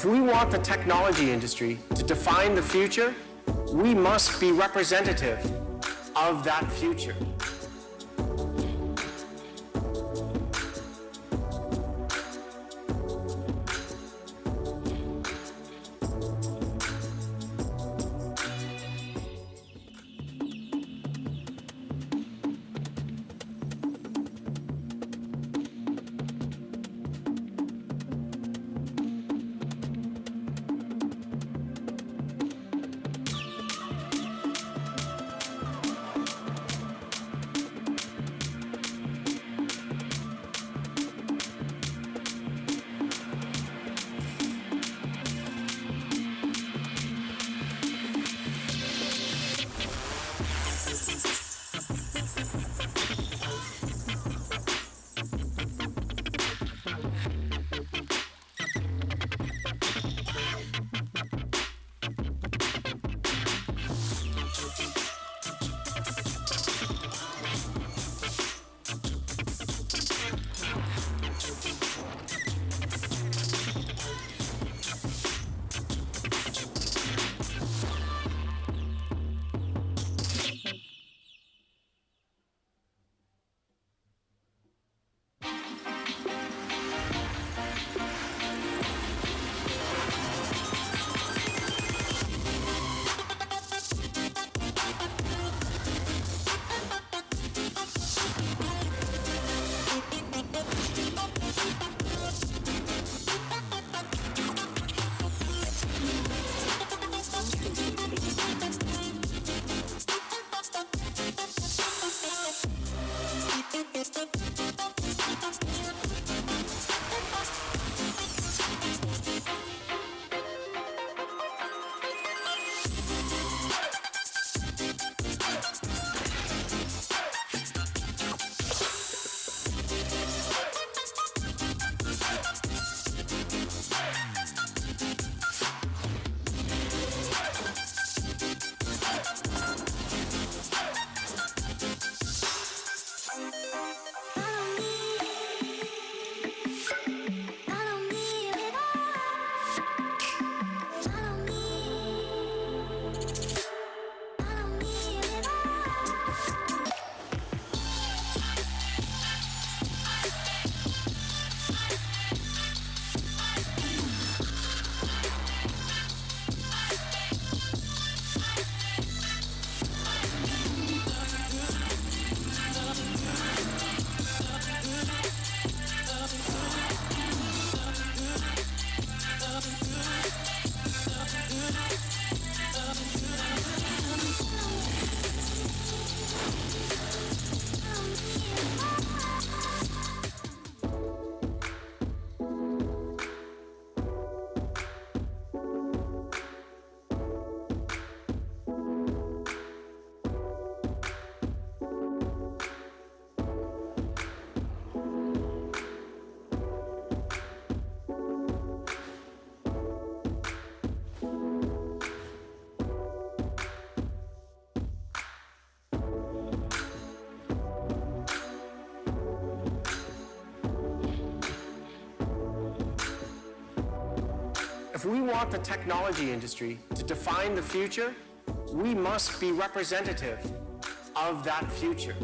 If we want the technology industry to define the future, we must be representative of that future. If we want the technology industry to define the future, we must be representative of that future.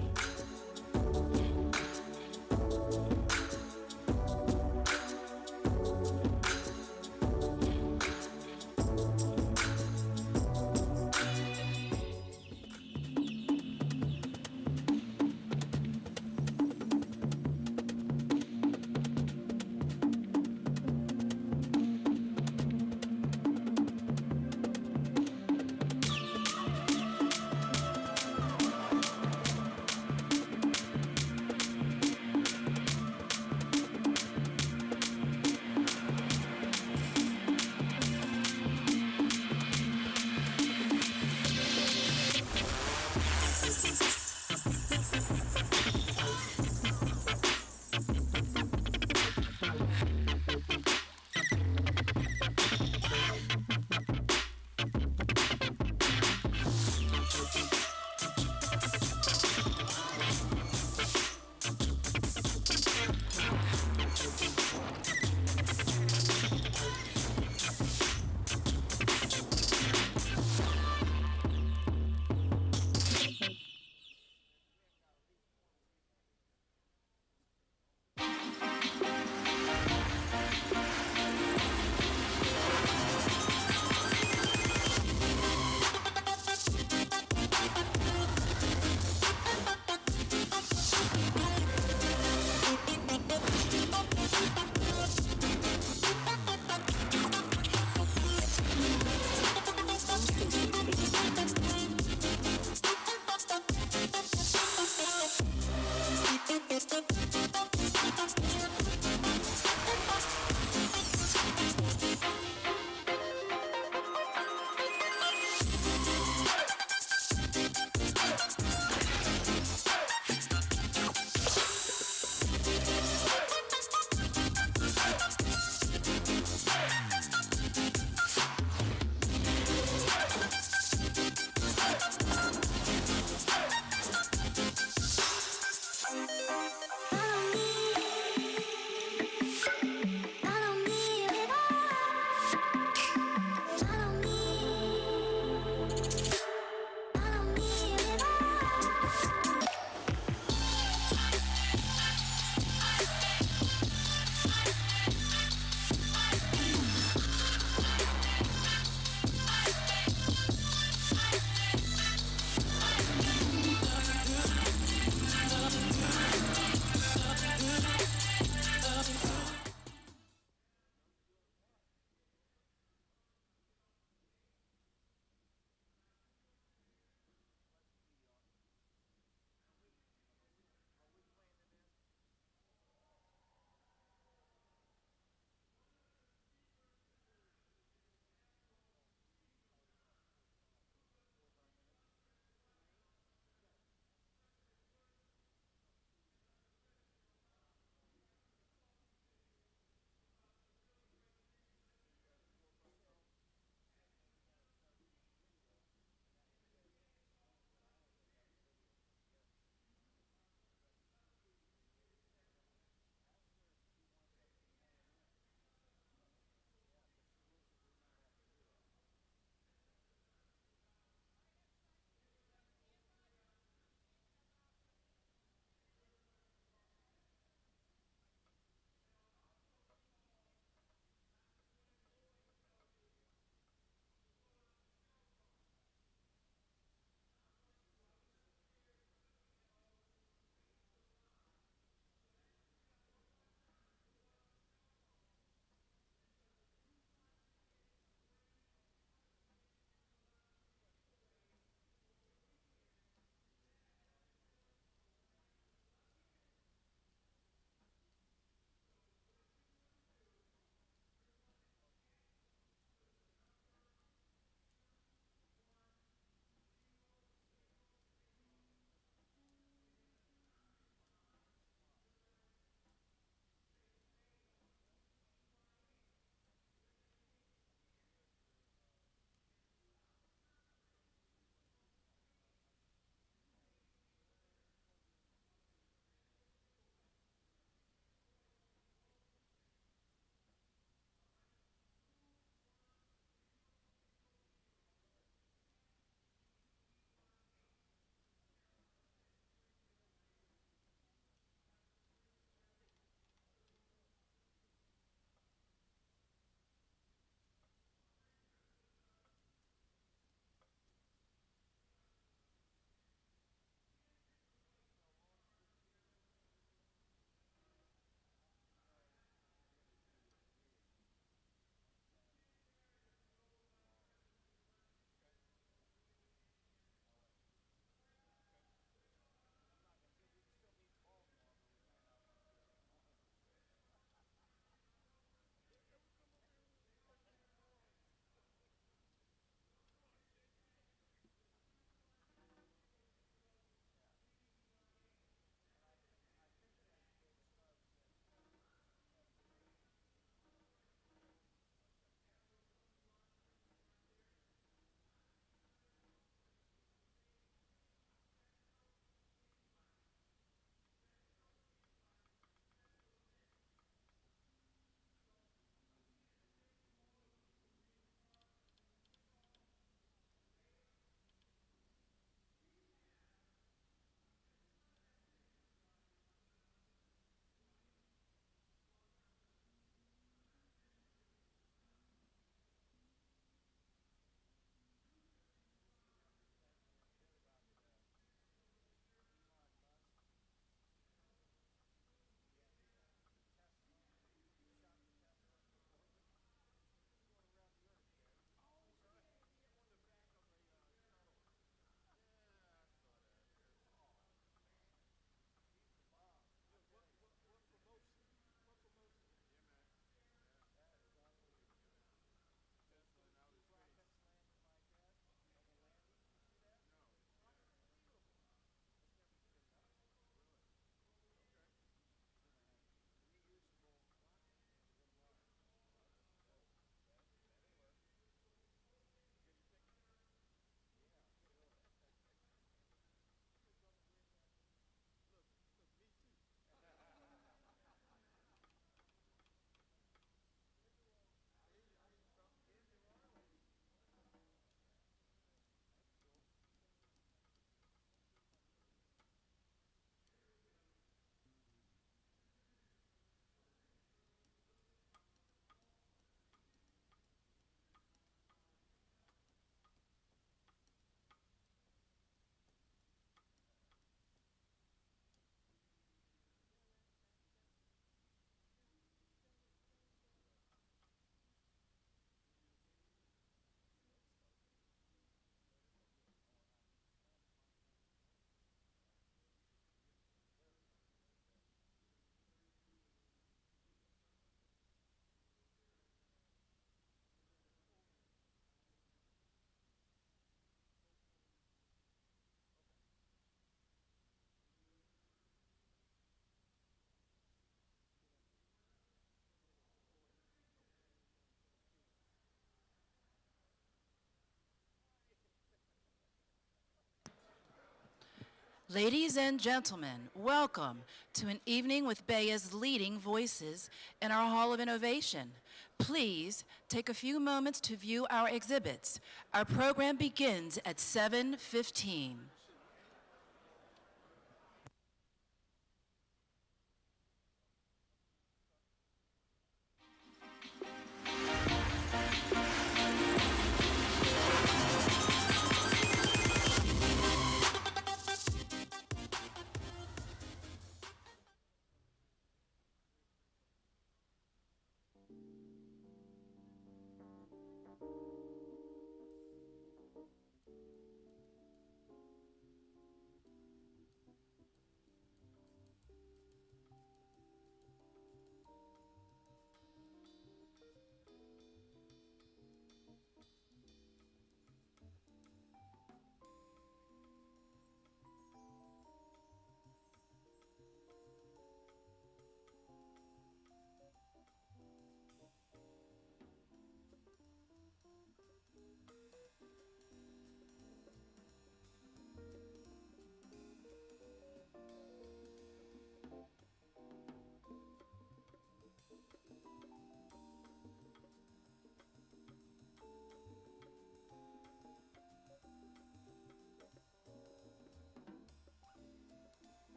Ladies and gentlemen, welcome to an evening with BEYA's leading voices in our Hall of Innovation. Please take a few moments to view our exhibits. Our program begins at 7:15.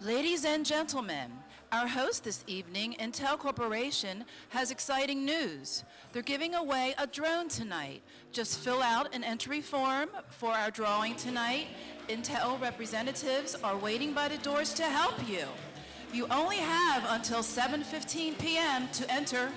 Ladies and gentlemen, our host this evening, Intel Corporation, has exciting news. They're giving away a drone tonight. Just fill out an entry form for our drawing tonight. Intel representatives are waiting by the doors to help you. You only have until 7:15 p.m. to enter.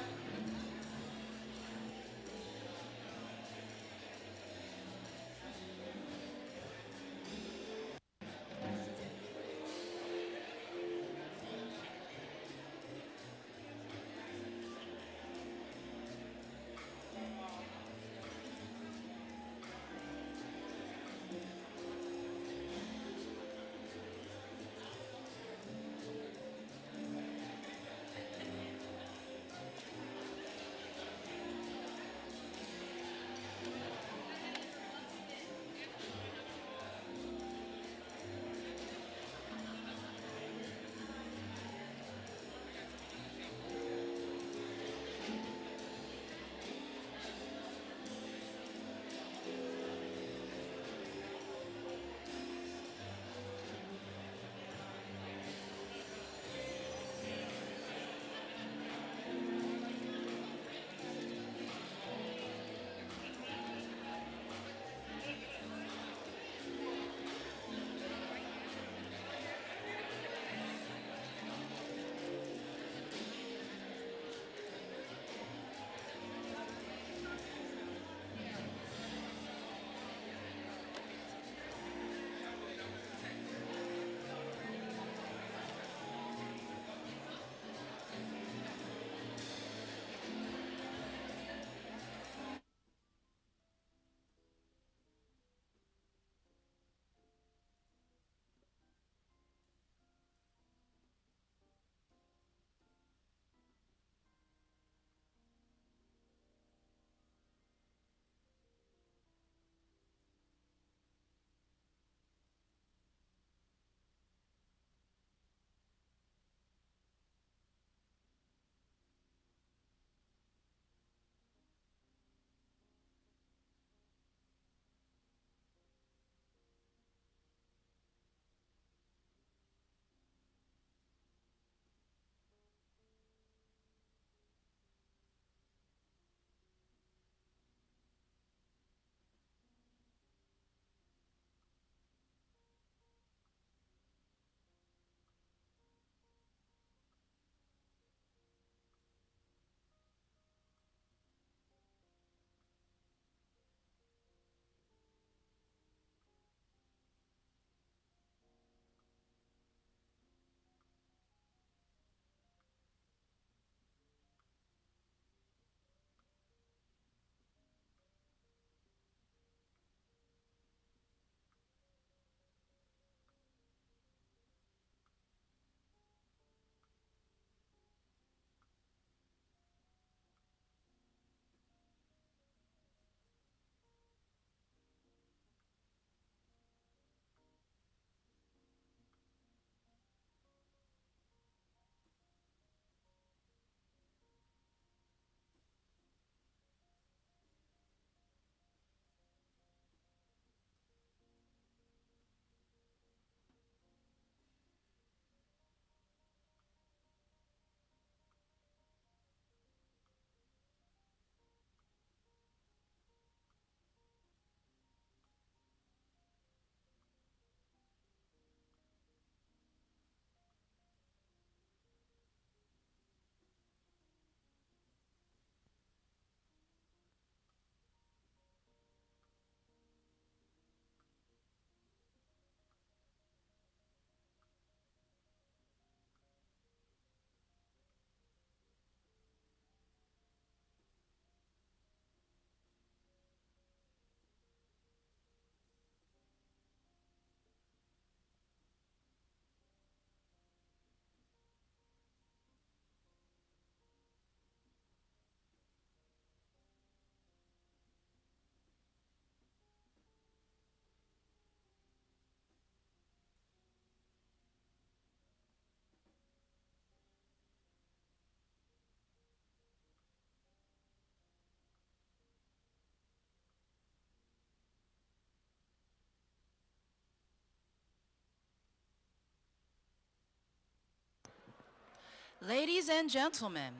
Ladies and gentlemen,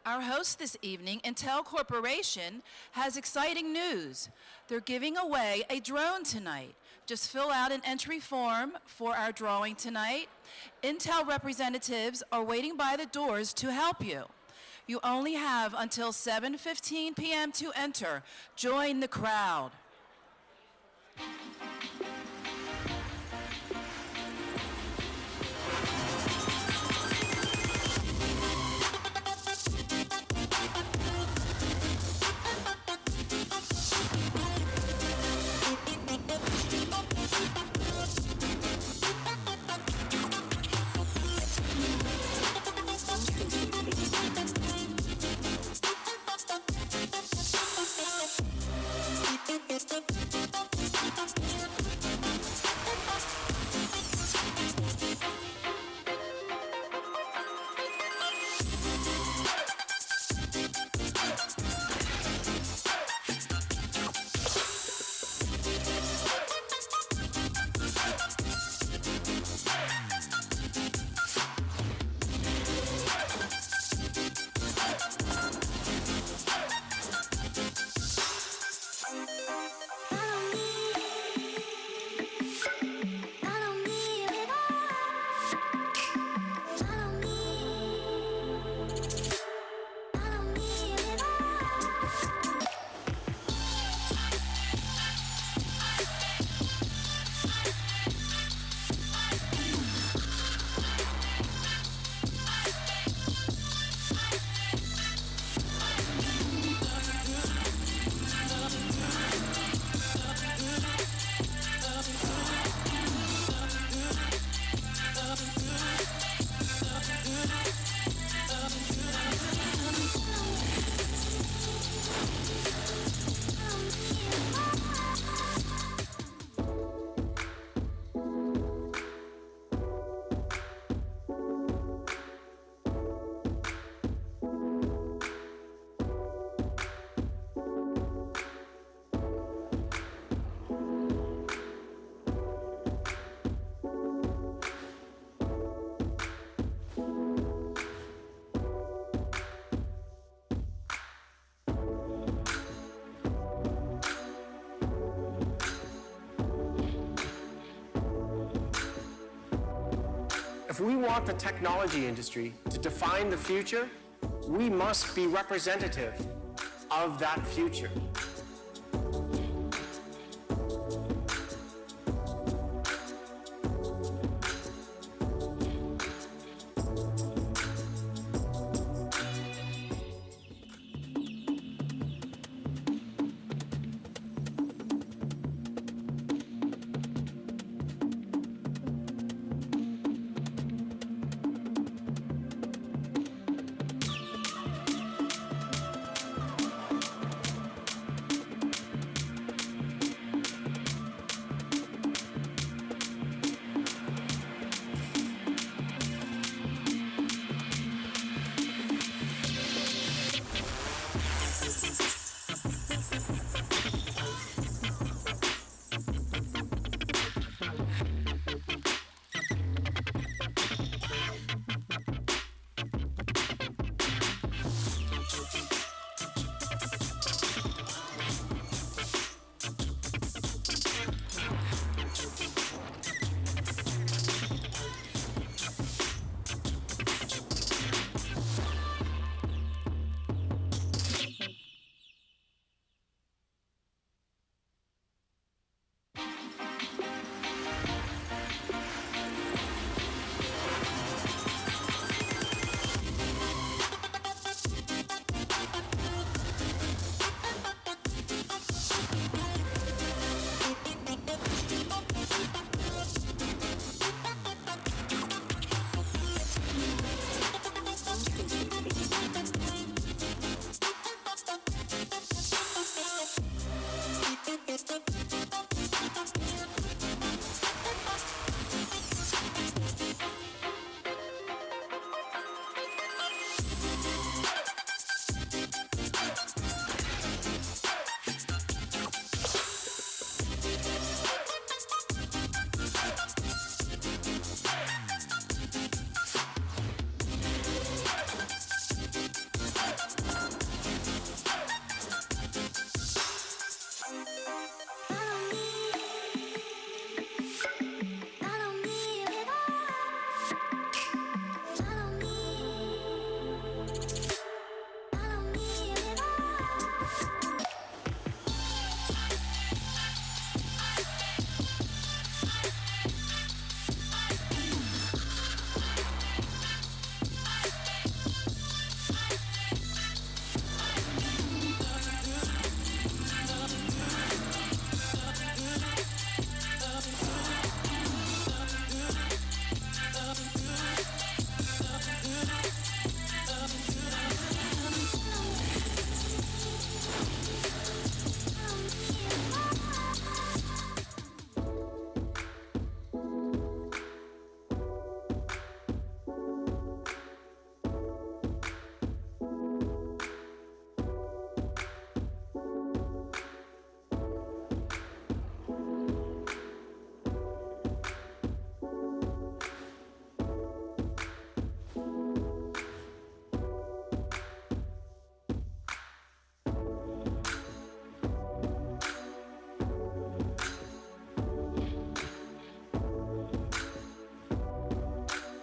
our host this evening, Intel Corporation, has exciting news. They're giving away a drone tonight. Just fill out an entry form for our drawing tonight. Intel representatives are waiting by the doors to help you. You only have until 7:15 p.m. to enter. Join the crowd. If we want the technology industry to define the future, we must be representative of that future.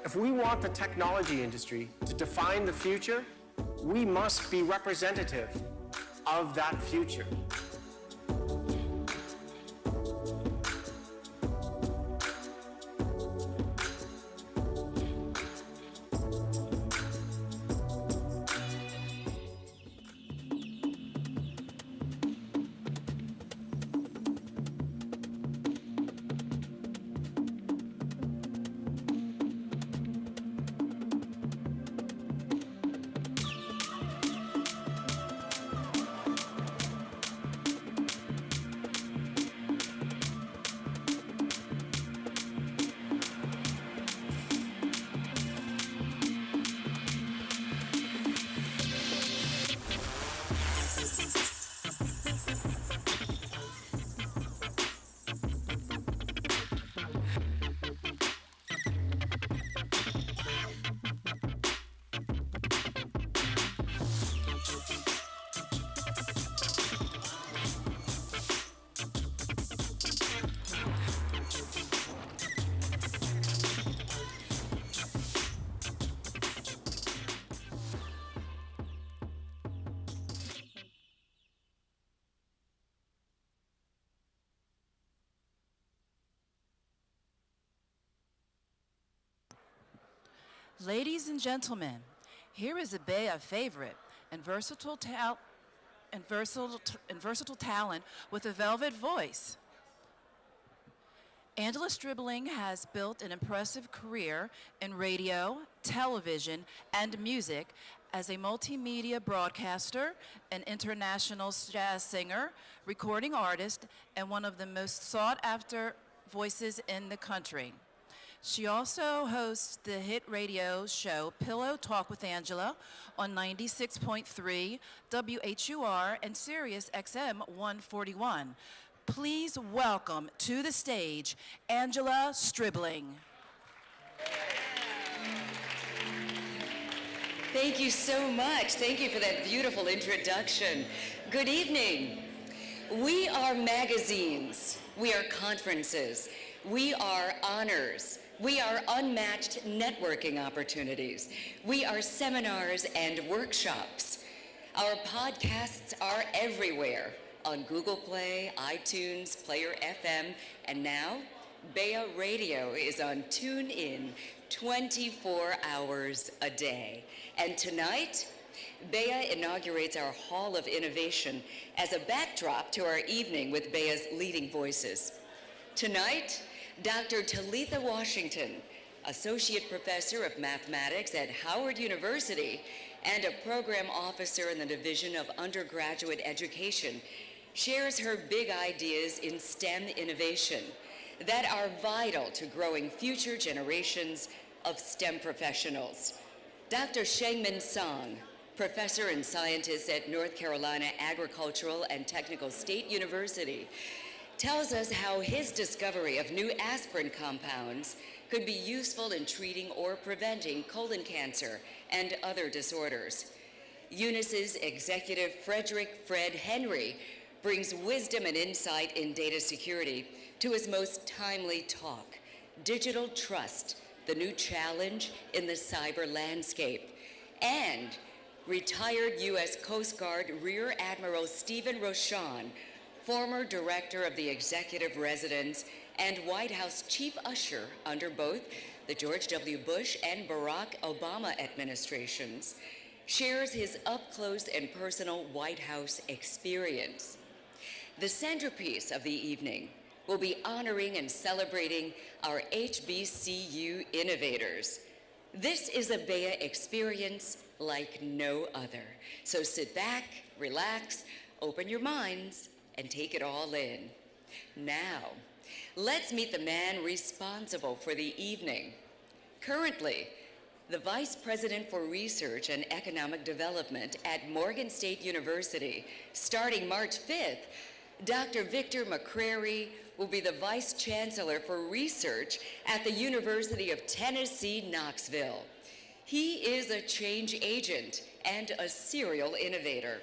If we want the technology industry to define the future, we must be representative of that future. Ladies and gentlemen, here is a BEYA favorite and versatile talent with a velvet voice. Angela Stribling has built an impressive career in radio, television, and music as a multimedia broadcaster, an international jazz singer, recording artist, and one of the most sought-after voices in the country. She also hosts the hit radio show Pillow Talk with Angela on 96.3 WHUR and Sirius XM 141. Please welcome to the stage Angela Stribling. Thank you so much. Thank you for that beautiful introduction. Good evening. We are magazines. We are conferences. We are honors. We are unmatched networking opportunities. We are seminars and workshops. Our podcasts are everywhere on Google Play, iTunes, Player FM, and now BEYA Radio is on TuneIn 24 hours a day. And tonight, BEYA inaugurates our Hall of Innovation as a backdrop to our evening with BEYA's leading voices. Tonight, Dr. Talitha Washington, Associate Professor of Mathematics at Howard University and a Program Officer in the Division of Undergraduate Education, shares her big ideas in STEM innovation that are vital to growing future generations of STEM professionals. Dr. Shengmin Song, Professor and Scientist at North Carolina Agricultural and Technical State University, tells us how his discovery of new aspirin compounds could be useful in treating or preventing colon cancer and other disorders. Eunice's executive Frederick Fred Henry brings wisdom and insight in data security to his most timely talk, Digital Trust, the New Challenge in the Cyber Landscape. And retired U.S. Coast Guard Rear Admiral Stephen Rochon, former director of the Executive Residence and White House chief usher under both the George W. Bush and Barack Obama administrations, shares his up-close and personal White House experience. The centerpiece of the evening will be honoring and celebrating our HBCU innovators. This is a BEYA experience like no other. So sit back, relax, open your minds, and take it all in. Now, let's meet the man responsible for the evening. Currently, the Vice President for Research and Economic Development at Morgan State University, starting March 5th, Dr. Victor McCrary will be the Vice Chancellor for Research at the University of Tennessee, Knoxville. He is a change agent and a serial innovator,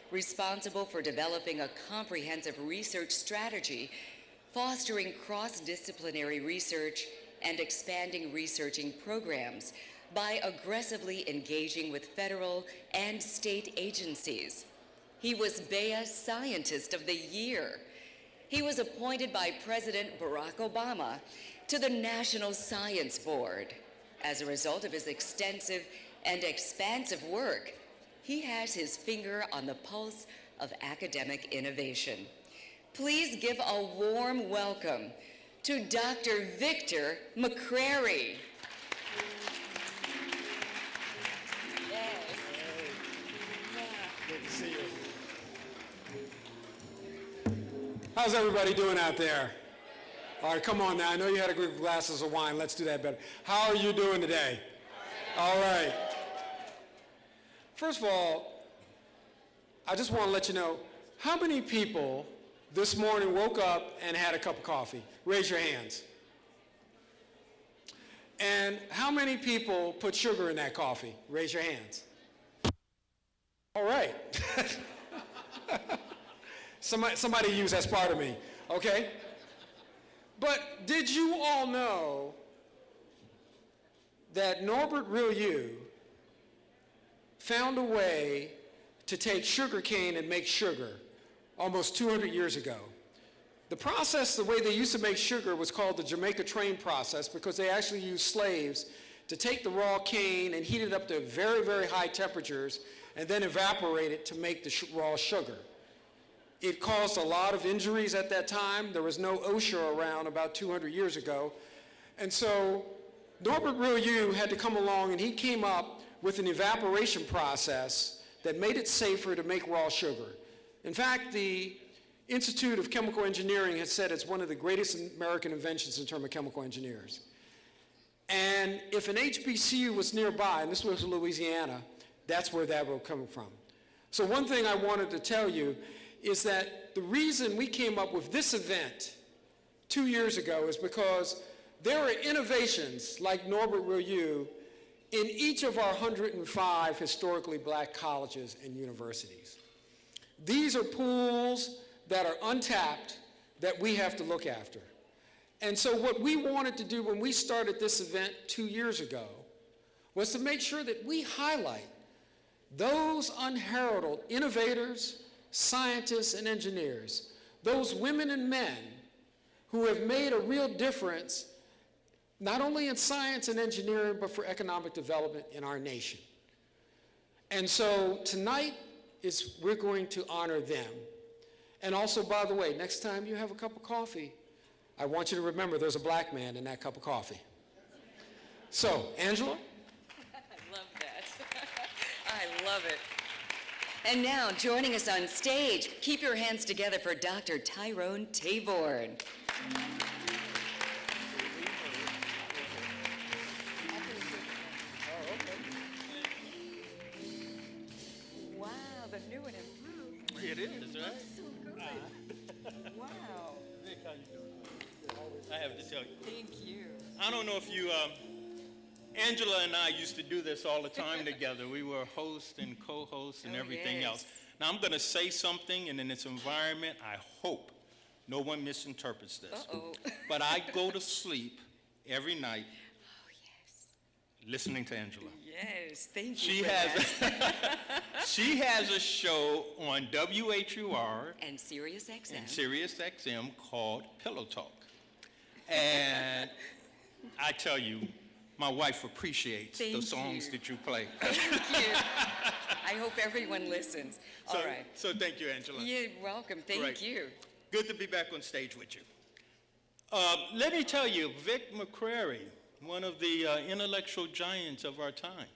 responsible for developing a comprehensive research strategy, fostering cross-disciplinary research, and expanding researching programs by aggressively engaging with federal and state agencies. He was BEYA Scientist of the Year. He was appointed by President Barack Obama to the National Science Board. As a result of his extensive and expansive work, he has his finger on the pulse of academic innovation. Please give a warm welcome to Dr. Victor McCrary. Good to see you. How's everybody doing out there? All right, come on now. I know you had a group glasses of wine. Let's do that better. How are you doing today? All right. First of all, I just want to let you know, how many people this morning woke up and had a cup of coffee? Raise your hands. And how many people put sugar in that coffee? Raise your hands. All right. Somebody use that part of me, okay? But did you all know that Norbert Rillieux found a way to take sugar cane and make sugar almost 200 years ago? The process, the way they used to make sugar, was called the Jamaica train process, because they actually used slaves to take the raw cane and heat it up to very, very high temperatures and then evaporate it to make the raw sugar. It caused a lot of injuries at that time. There was no OSHA around about 200 years ago. And so Norbert Rillieux had to come along, and he came up with an evaporation process that made it safer to make raw sugar. In fact, the Institute of Chemical Engineering has said it's one of the greatest American inventions in terms of chemical engineers. And if an HBCU was nearby, and this was Louisiana, that's where that would come from. So one thing I wanted to tell you is that the reason we came up with this event 2 years ago is because there are innovations like Norbert Rillieux in each of our 105 historically black colleges and universities. These are pools that are untapped that we have to look after. And so what we wanted to do when we started this event 2 years ago was to make sure that we highlight those unheralded innovators, scientists, and engineers, those women and men who have made a real difference, not only in science and engineering, but for economic development in our nation. And so tonight we're going to honor them. And also, by the way, next time you have a cup of coffee, I want you to remember there's a black man in that cup of coffee. So, Angela? I love that. I love it. And now, joining us on stage, keep your hands together for Dr. Tyrone Taborn. Wow, the new and improved. It is, right? Looks so good. Wow. Vic, how you doing? I have to tell you. Thank you. I don't know if you, Angela and I used to do this all the time together. We were host and co-host and everything else. Now I'm going to say something, and in this environment, I hope no one misinterprets this. Uh-oh. But I go to sleep every night Oh, yes. listening to Angela. Yes, thank you She for has that. she has a show on WHUR And Sirius XM. and Sirius XM called Pillow Talk. And I tell you, my wife appreciates the Thank songs you. that you play. Thank you. I hope everyone listens. So, All right. so thank you, Angela. You're welcome. Thank Right. you. Good to be back on stage with you. Let me tell you, Vic McCrary, one of the intellectual giants of our time.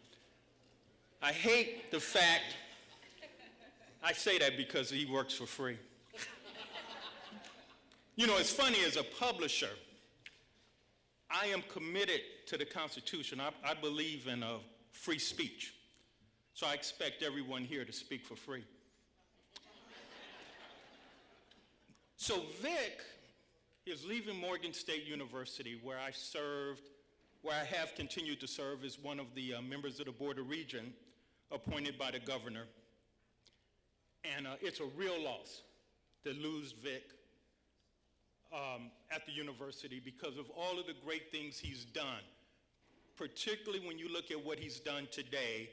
I hate the fact, I say that because he works for free. You know, it's funny, as a publisher, I am committed to the Constitution. I believe in free speech. So I expect everyone here to speak for free. So Vic is leaving Morgan State University, where I have continued to serve as one of the members of the Board of Regents appointed by the governor. And it's a real loss to lose Vic. at the university because of all of the great things he's done, particularly when you look at what he's done today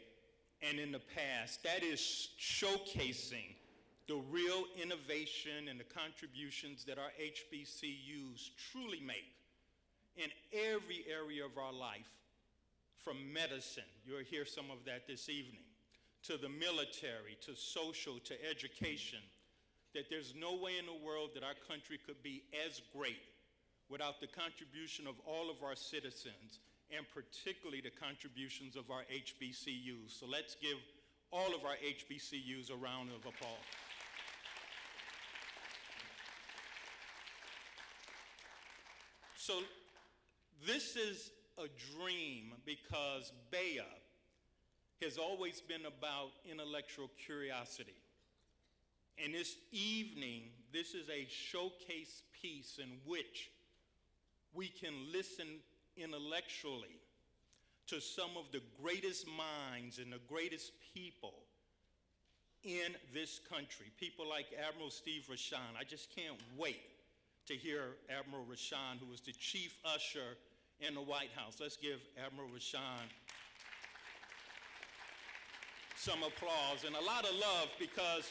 and in the past. That is showcasing the real innovation and the contributions that our HBCUs truly make in every area of our life, from medicine, you'll hear some of that this evening, to the military, to social, to education, that there's no way in the world that our country could be as great without the contribution of all of our citizens, and particularly the contributions of our HBCUs. So let's give all of our HBCUs a round of applause. So this is a dream because BEYA has always been about intellectual curiosity. And this evening, this is a showcase piece in which we can listen intellectually to some of the greatest minds and the greatest people in this country. People like Admiral Steve Rashan. I just can't wait to hear Admiral Rashan, who was the chief usher in the White House. Let's give Admiral Rashan some applause and a lot of love, because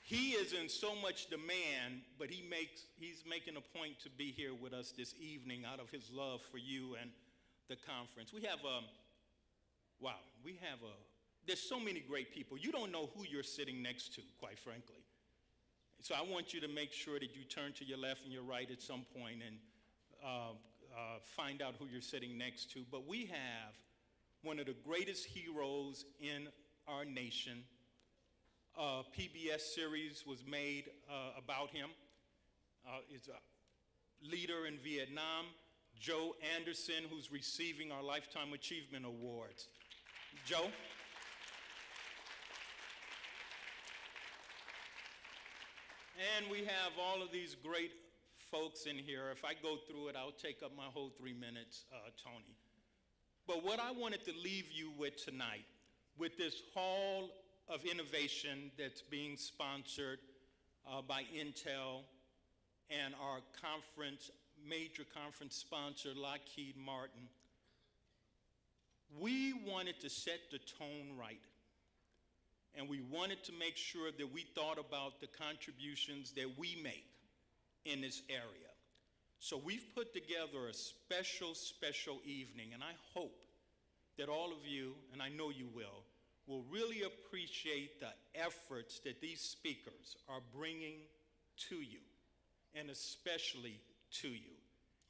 he is in so much demand, but he's making a point to be here with us this evening out of his love for you and the conference. There's so many great people. You don't know who you're sitting next to, quite frankly. So I want you to make sure that you turn to your left and your right at some point and find out who you're sitting next to. But we have one of the greatest heroes in our nation. A PBS series was made about him. He's a leader in Vietnam, Joe Anderson, who's receiving our Lifetime Achievement Awards. Joe? And we have all of these great folks in here. If I go through it, I'll take up my whole 3 minutes, Tony. But what I wanted to leave you with tonight, with this Hall of Innovation that's being sponsored by Intel and our conference, major conference sponsor, Lockheed Martin, we wanted to set the tone right. And we wanted to make sure that we thought about the contributions that we make in this area. So we've put together a special evening, and I hope that all of you, and I know you will really appreciate the efforts that these speakers are bringing to you, and especially to you,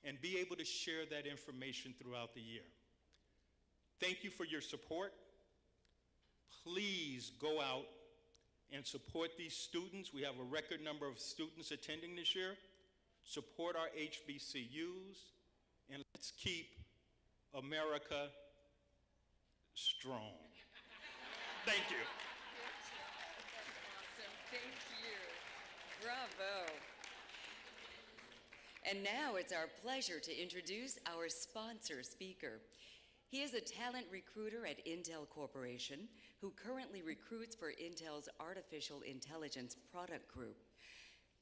and be able to share that information throughout the year. Thank you for your support. Please go out and support these students. We have a record number of students attending this year. Support our HBCUs, and let's keep America strong. Thank you. Awesome. Thank you. Bravo. And now it's our pleasure to introduce our sponsor speaker. He is a talent recruiter at Intel Corporation who currently recruits for Intel's Artificial Intelligence Product Group.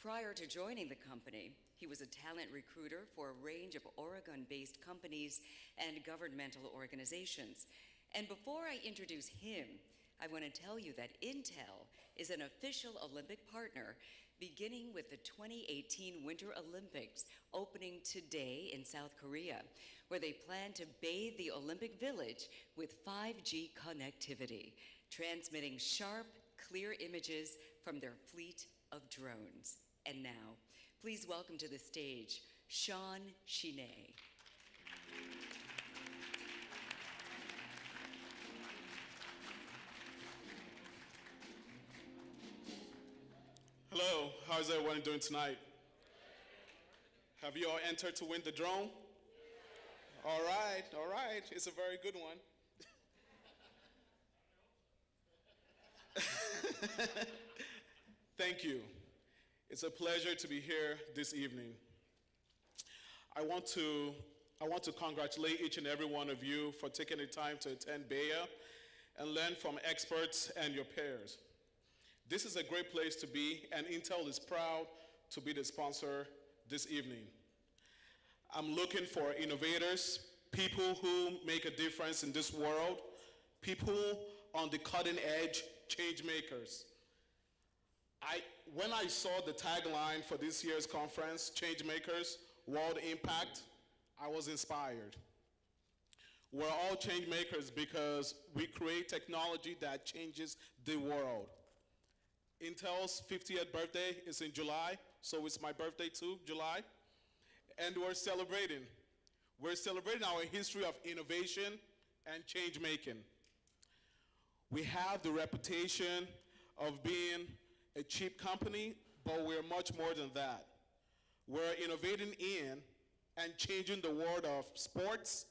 Prior to joining the company, he was a talent recruiter for a range of Oregon-based companies and governmental organizations. And before I introduce him, I want to tell you that Intel is an official Olympic partner, beginning with the 2018 Winter Olympics opening today in South Korea, where they plan to bathe the Olympic Village with 5G connectivity, transmitting sharp, clear images from their fleet of drones. And now, please welcome to the stage, Sean Shinney. Hello, how's everyone doing tonight? Have you all entered to win the drone? All right, it's a very good one. Thank you. It's a pleasure to be here this evening. I want to congratulate each and every one of you for taking the time to attend BEYA and learn from experts and your peers. This is a great place to be, and Intel is proud to be the sponsor this evening. I'm looking for innovators, people who make a difference in this world, people on the cutting edge, change makers. When I saw the tagline for this year's conference, Change Makers, World Impact, I was inspired. We're all change makers because we create technology that changes the world. Intel's 50th birthday is in July, so it's my birthday too, July. And we're celebrating. We're celebrating our history of innovation and change making. We have the reputation of being a cheap company, but we're much more than that. We're innovating in and changing the world of sports,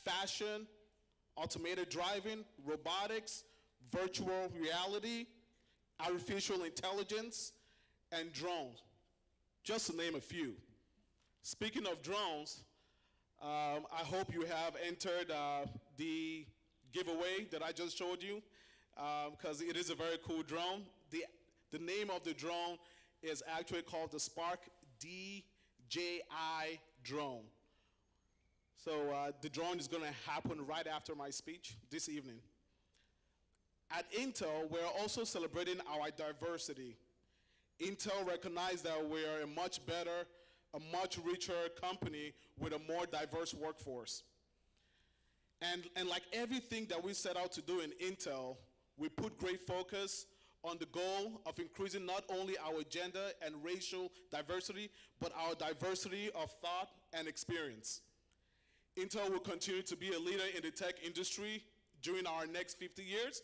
fashion, automated driving, robotics, virtual reality, artificial intelligence, and drones, just to name a few. Speaking of drones, I hope you have entered the giveaway that I just showed you, because it is a very cool drone. The name of the drone is actually called the Spark DJI drone. So the drone is going to happen right after my speech this evening. At Intel, we're also celebrating our diversity. Intel recognized that we're a much better, a much richer company with a more diverse workforce. And like everything that we set out to do in Intel, we put great focus on the goal of increasing not only our gender and racial diversity, but our diversity of thought and experience. Intel will continue to be a leader in the tech industry during our next 50 years,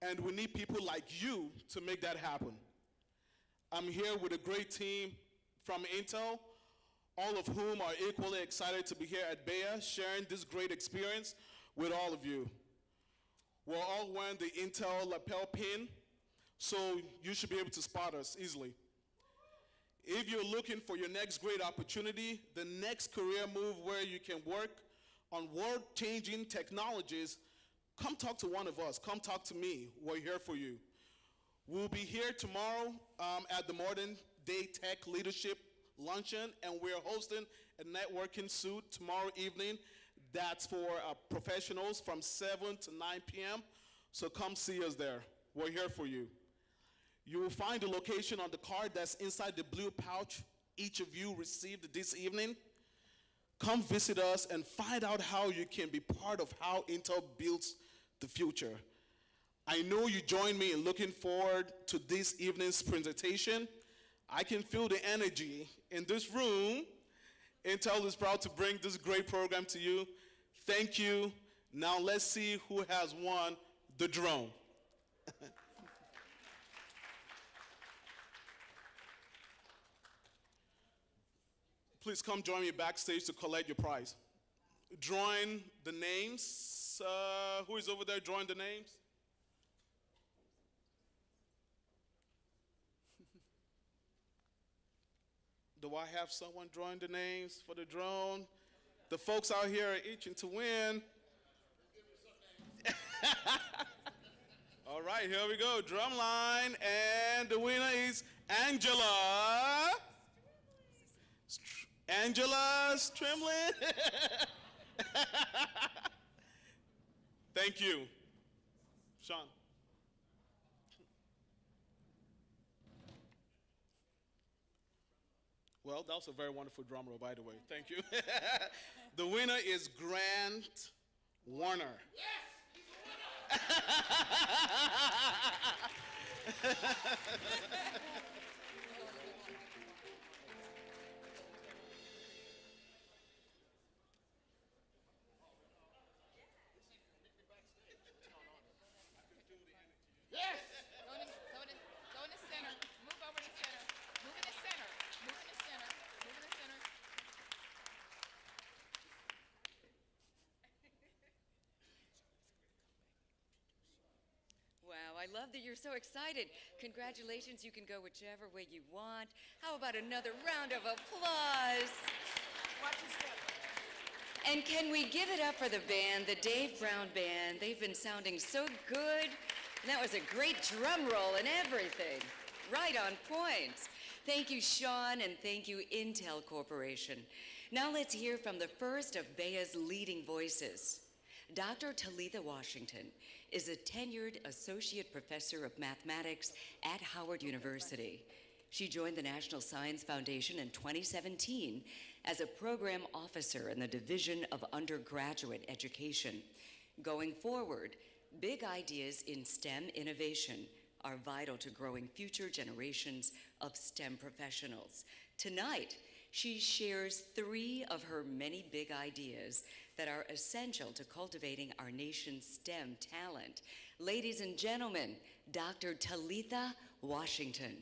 and we need people like you to make that happen. I'm here with a great team from Intel, all of whom are equally excited to be here at BEYA, sharing this great experience with all of you. We're all wearing the Intel lapel pin, so you should be able to spot us easily. If you're looking for your next great opportunity, the next career move where you can work on world-changing technologies, come talk to one of us. Come talk to me. We're here for you. We'll be here tomorrow at the Modern Day Tech Leadership Luncheon, and we're hosting a networking suite tomorrow evening that's for professionals from 7 to 9 p.m., so come see us there. We're here for you. You will find the location on the card that's inside the blue pouch each of you received this evening. Come visit us and find out how you can be part of how Intel builds the future. I know you join me in looking forward to this evening's presentation. I can feel the energy in this room. Intel is proud to bring this great program to you. Thank you. Now let's see who has won the drone. Please come join me backstage to collect your prize. Drawing the names. Who is over there drawing the names? Do I have someone drawing the names for the drone? The folks out here are itching to win. All right, here we go. Drum line, and the winner is Angela. Angela Strimlin. Thank you. Sean. Well, that was a very wonderful drum roll, by the way. Thank you. The winner is Grant Warner. Yes! He's the winner! Go in the center. Move over to the center. Move in the center. Move in the center. Move in the center. Wow, I love that you're so excited. Congratulations, you can go whichever way you want. How about another round of applause? And can we give it up for the band, the Dave Brown Band? They've been sounding so good. And that was a great drum roll and everything. Right on point. Thank you, Sean, and thank you, Intel Corporation. Now let's hear from the first of BEYA's leading voices. Dr. Talitha Washington is a tenured associate professor of mathematics at Howard University. She joined the National Science Foundation in 2017 as a program officer in the Division of Undergraduate Education. Going forward, big ideas in STEM innovation are vital to growing future generations of STEM professionals. Tonight, she shares 3 of her many big ideas that are essential to cultivating our nation's STEM talent. Ladies and gentlemen, Dr. Talitha Washington.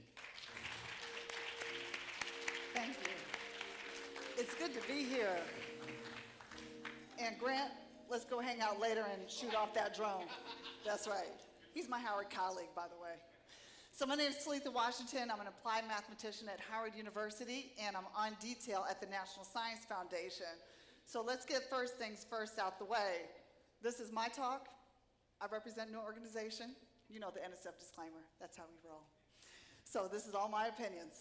Thank you. It's good to be here. And Grant, let's go hang out later and shoot off that drone. That's right. He's my Howard colleague, by the way. So my name is Talitha Washington. I'm an applied mathematician at Howard University, and I'm on detail at the National Science Foundation. So let's get first things first out the way. This is my talk. I represent no organization. You know the NSF disclaimer. That's how we roll. So this is all my opinions.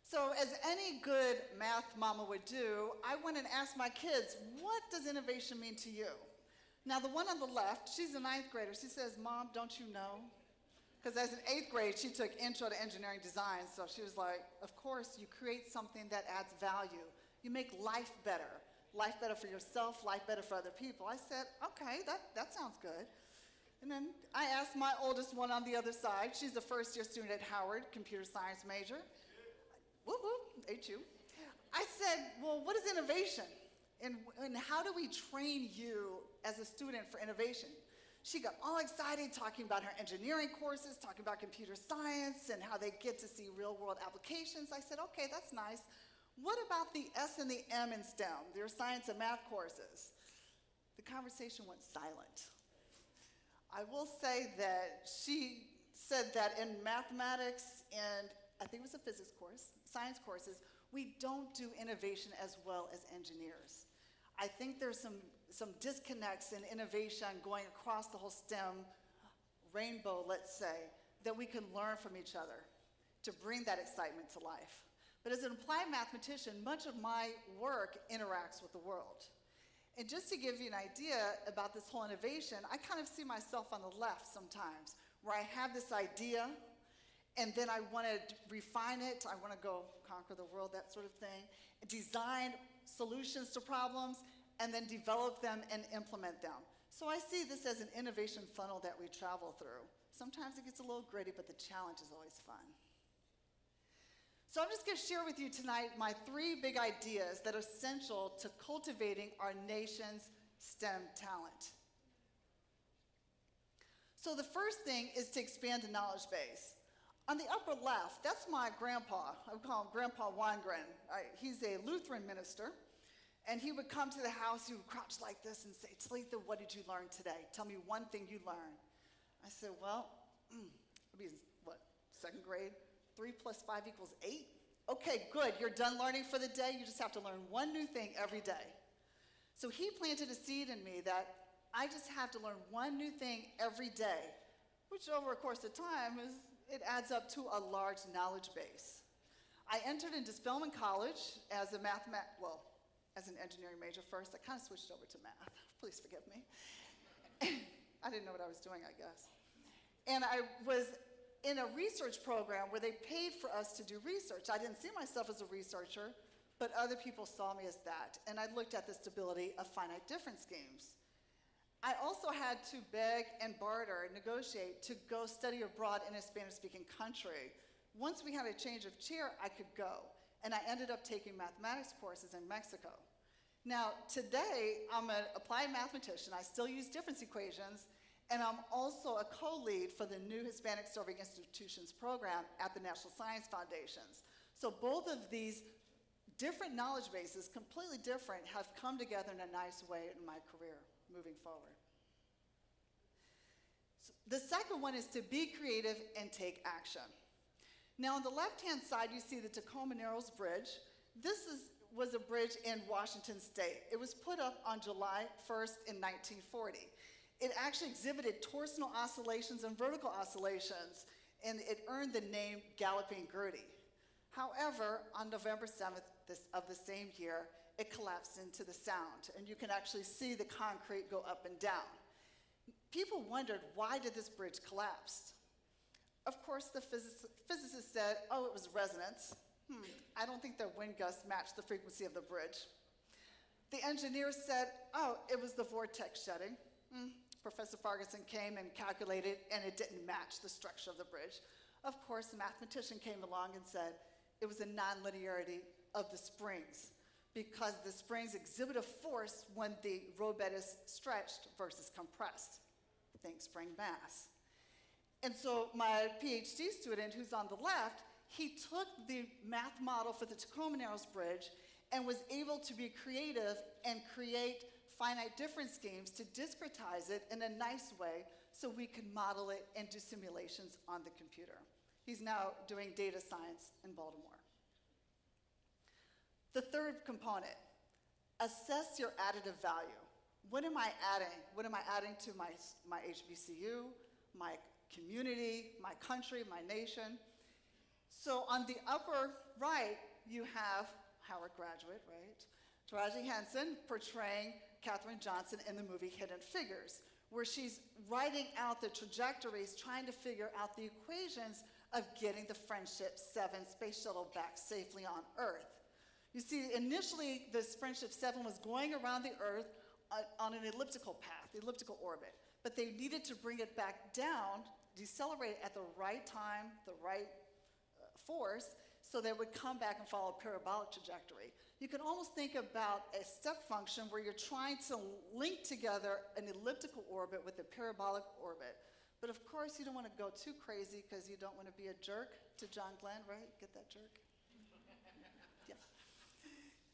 So as any good math mama would do, I went and asked my kids, what does innovation mean to you? Now the one on the left, she's a 9th grader. She says, Mom, don't you know? Because as an 8th grade, she took Intro to Engineering Design, so she was like, of course, you create something that adds value. You make life better for yourself, life better for other people. I said, okay, that sounds good. And then I asked my oldest one on the other side. She's a first-year student at Howard, computer science major. Whoop, whoop, HU. I said, well, what is innovation? And how do we train you as a student for innovation? She got all excited talking about her engineering courses, talking about computer science and how they get to see real-world applications. I said, okay, that's nice. What about the S and the M in STEM, their science and math courses? The conversation went silent. I will say that she said that in mathematics and I think it was a physics course, science courses, we don't do innovation as well as engineers. I think there's some disconnects in innovation going across the whole STEM rainbow, let's say, that we can learn from each other to bring that excitement to life. But as an applied mathematician, much of my work interacts with the world. And just to give you an idea about this whole innovation, I kind of see myself on the left sometimes, where I have this idea, and then I want to refine it, I want to go conquer the world, that sort of thing, design solutions to problems, and then develop them and implement them. So I see this as an innovation funnel that we travel through. Sometimes it gets a little gritty, but the challenge is always fun. So I'm just going to share with you tonight my 3 big ideas that are essential to cultivating our nation's STEM talent. So the first thing is to expand the knowledge base. On the upper left, that's my grandpa. I would call him Grandpa Wangren. He's a Lutheran minister, and he would come to the house, he would crouch like this and say, Talitha, what did you learn today? Tell me one thing you learned. I said, well, it'll be, what, 2nd grade? 3 + 5 = 8? Okay, good, you're done learning for the day. You just have to learn one new thing every day. So he planted a seed in me that I just have to learn one new thing every day, which over a course of time it adds up to a large knowledge base. I entered into Spelman College as as an engineering major first. I kind of switched over to math. Please forgive me. I didn't know what I was doing, I guess. And I was in a research program where they paid for us to do research. I didn't see myself as a researcher, but other people saw me as that. And I looked at the stability of finite difference schemes. I also had to beg and barter, negotiate to go study abroad in a Spanish-speaking country. Once we had a change of chair, I could go. And I ended up taking mathematics courses in Mexico. Now, today, I'm an applied mathematician. I still use difference equations, and I'm also a co-lead for the new Hispanic Serving Institutions program at the National Science Foundations. So both of these different knowledge bases, completely different, have come together in a nice way in my career moving forward. So the second one is to be creative and take action. Now on the left-hand side, you see the Tacoma Narrows Bridge. This was a bridge in Washington State. It was put up on July 1st in 1940. It actually exhibited torsional oscillations and vertical oscillations and it earned the name Galloping Gertie. However, on November 7th of the same year, it collapsed into the Sound, and you can actually see the concrete go up and down. People wondered, why did this bridge collapse? Of course, the physicist said, oh, it was resonance. I don't think the wind gusts matched the frequency of the bridge. The engineers said, oh, it was the vortex shedding. Professor Ferguson came and calculated, and it didn't match the structure of the bridge. Of course, a mathematician came along and said it was a nonlinearity of the springs, because the springs exhibit a force when the roadbed is stretched versus compressed. Think spring mass. And so my PhD student, who's on the left, he took the math model for the Tacoma Narrows Bridge and was able to be creative and create finite difference schemes to discretize it in a nice way so we could model it and do simulations on the computer. He's now doing data science in Baltimore. The third component, assess your additive value. What am I adding? What am I adding to my HBCU, my community, my country, my nation? So on the upper right, you have Howard graduate, right? Taraji Henson portraying Katherine Johnson in the movie Hidden Figures, where she's writing out the trajectories, trying to figure out the equations of getting the Friendship 7 space shuttle back safely on Earth. You see, initially, this Friendship 7 was going around the Earth on an elliptical path, the elliptical orbit, but they needed to bring it back down, decelerate at the right time, the right force, so they would come back and follow a parabolic trajectory. You can almost think about a step function where you're trying to link together an elliptical orbit with a parabolic orbit. But of course, you don't want to go too crazy because you don't want to be a jerk to John Glenn, right? Get that jerk? Yeah.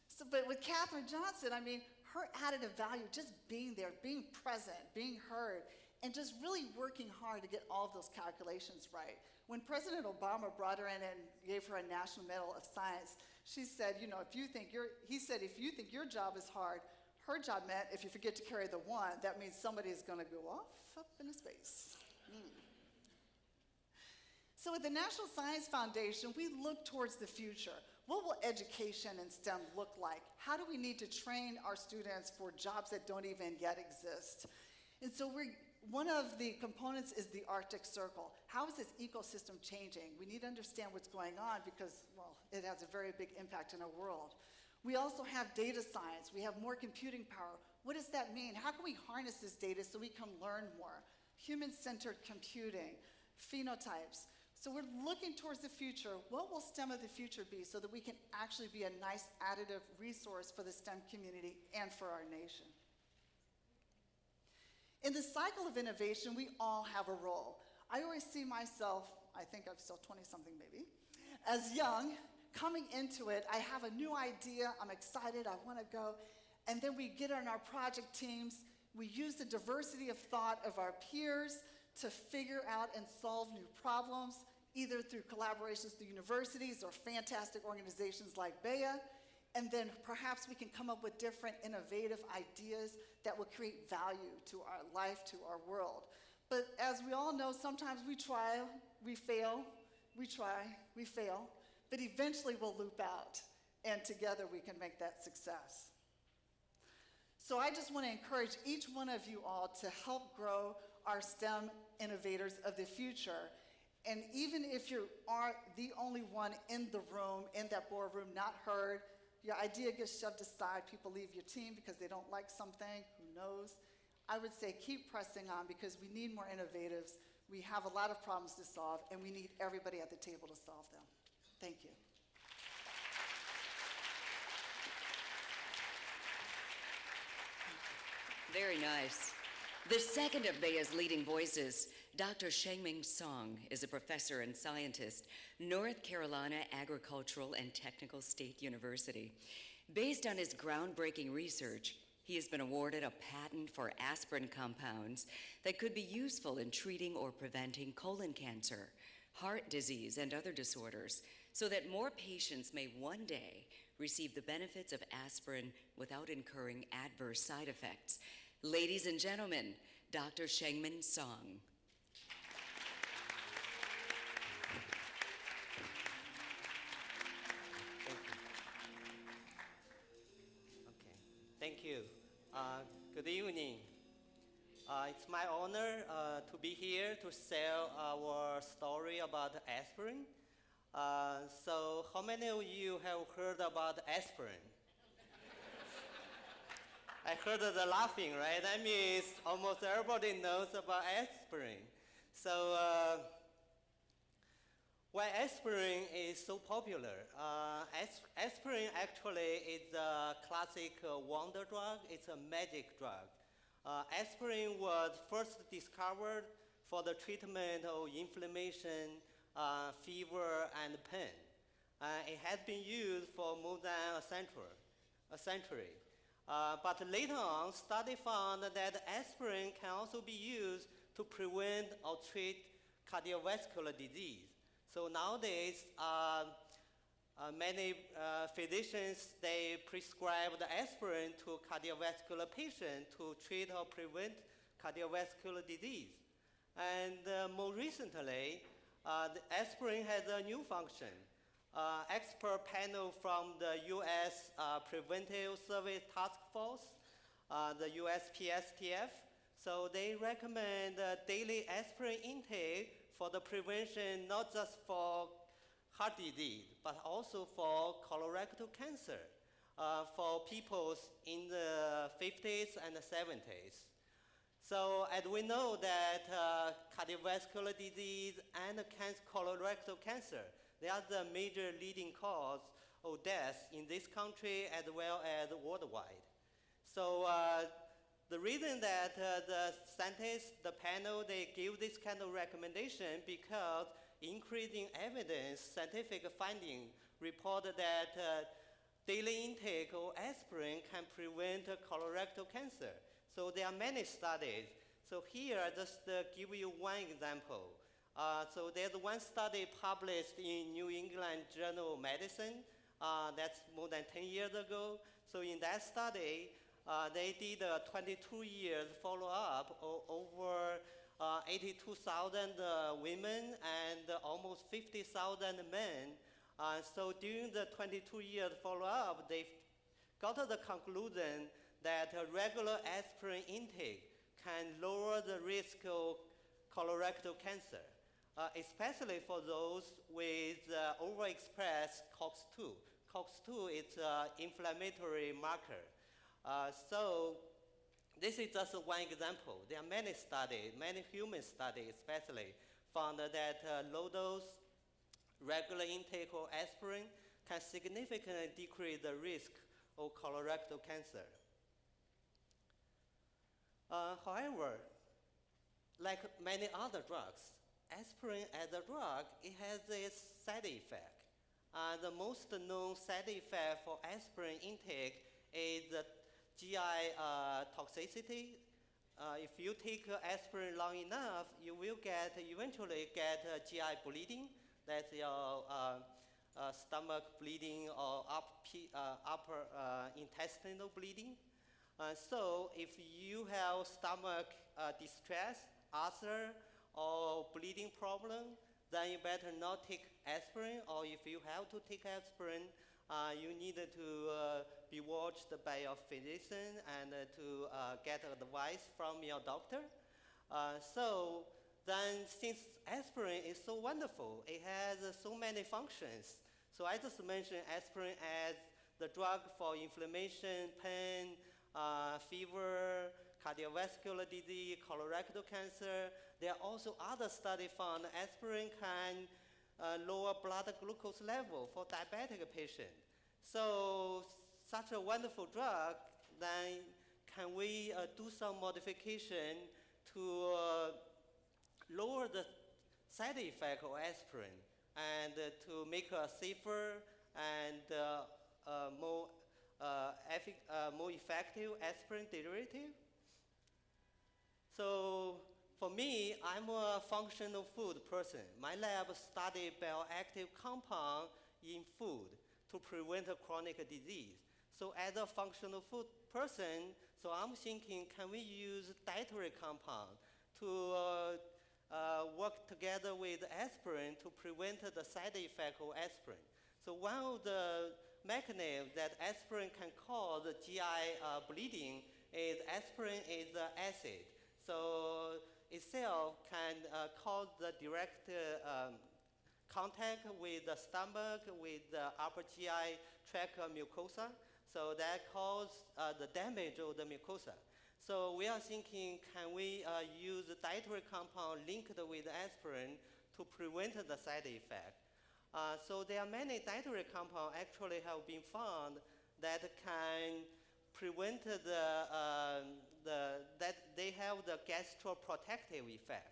So, but with Katherine Johnson, I mean, her additive value, just being there, being present, being heard, and just really working hard to get all of those calculations right. When President Obama brought her in and gave her a National Medal of Science, she said, you know, if you think your job is hard, her job meant if you forget to carry the one, that means somebody is going to go off up into space. So at the National Science Foundation, we look towards the future. What will education in STEM look like? How do we need to train our students for jobs that don't even yet exist? And so one of the components is the Arctic Circle. How is this ecosystem changing? We need to understand what's going on because, well, it has a very big impact in our world. We also have data science. We have more computing power. What does that mean? How can we harness this data so we can learn more? Human-centered computing, phenotypes. So we're looking towards the future. What will STEM of the future be so that we can actually be a nice additive resource for the STEM community and for our nation? In the cycle of innovation, we all have a role. I always see myself, I think I'm still 20-something maybe, as young, coming into it. I have a new idea, I'm excited, I want to go, and then we get on our project teams. We use the diversity of thought of our peers to figure out and solve new problems, either through collaborations through universities or fantastic organizations like BEYA. And then perhaps we can come up with different innovative ideas that will create value to our life, to our world. But as we all know, sometimes we try, we fail, we try, we fail, but eventually we'll loop out, and together we can make that success. So I just want to encourage each one of you all to help grow our STEM innovators of the future. And even if you are the only one in the room, in that boardroom, not heard, your idea gets shoved aside, people leave your team because they don't like something, who knows? I would say keep pressing on because we need more innovatives. We have a lot of problems to solve, and we need everybody at the table to solve them. Thank you. Very nice. The second of BEYA's leading voices, Dr. Shengming Song, is a professor and scientist, North Carolina Agricultural and Technical State University. Based on his groundbreaking research, he has been awarded a patent for aspirin compounds that could be useful in treating or preventing colon cancer, heart disease, and other disorders, so that more patients may one day receive the benefits of aspirin without incurring adverse side effects. Ladies and gentlemen, Dr. Shengming Song. Thank you. Good evening. It's my honor to be here to share our story about aspirin. So, how many of you have heard about aspirin? I heard the laughing, right? That means almost everybody knows about aspirin. So, why aspirin is so popular? Aspirin actually is a classic wonder drug. It's a magic drug. Aspirin was first discovered for the treatment of inflammation, fever, and pain. It has been used for more than a century. But later on, study found that aspirin can also be used to prevent or treat cardiovascular disease. So nowadays, many physicians, they prescribe the aspirin to cardiovascular patients to treat or prevent cardiovascular disease. And more recently, the aspirin has a new function. Expert panel from the U.S. Preventive Service Task Force, the USPSTF, so they recommend daily aspirin intake for the prevention not just for heart disease, but also for colorectal cancer for people in the 50s and the 70s. So as we know that cardiovascular disease and colorectal cancer, they are the major leading cause of death in this country as well as worldwide. So the reason that the scientists, the panel, they give this kind of recommendation because increasing evidence, scientific finding reported that daily intake of aspirin can prevent colorectal cancer. So there are many studies. So here, I just give you one example. So there's one study published in New England Journal of Medicine. That's more than 10 years ago. So in that study, they did a 22 years follow-up over 82,000 women and almost 50,000 men. So during the 22 years follow-up, they got to the conclusion that regular aspirin intake can lower the risk of colorectal cancer, especially for those with overexpressed COX-2. COX-2 is an inflammatory marker. So this is just one example. There are many studies, many human studies especially, found that low dose regular intake of aspirin can significantly decrease the risk of colorectal cancer. However, like many other drugs, aspirin as a drug, it has a side effect. The most known side effect for aspirin intake is the GI toxicity. If you take aspirin long enough, you will eventually get GI bleeding. That's your stomach bleeding or upper intestinal bleeding. So if you have stomach distress, ulcer, or bleeding problem, then you better not take aspirin, or if you have to take aspirin, you need to be watched by your physician and to get advice from your doctor. So then since aspirin is so wonderful, it has so many functions. So I just mentioned aspirin as the drug for inflammation, pain, fever, cardiovascular disease, colorectal cancer. There are also other studies found aspirin can lower blood glucose level for diabetic patients. So such a wonderful drug, then can we do some modification to lower the side effect of aspirin and to make a safer and more effective aspirin derivative? So for me, I'm a functional food person. My lab studied bioactive compound in food to prevent a chronic disease. So as a functional food person, so I'm thinking, can we use dietary compound to work together with aspirin to prevent the side effect of aspirin? So one of the mechanism that aspirin can cause GI bleeding is aspirin is acid. So itself can cause the direct contact with the stomach, with the upper GI tract mucosa. So that causes the damage of the mucosa. So we are thinking, can we use dietary compound linked with aspirin to prevent the side effect? So there are many dietary compounds actually have been found that can prevent that they have the gastroprotective effect.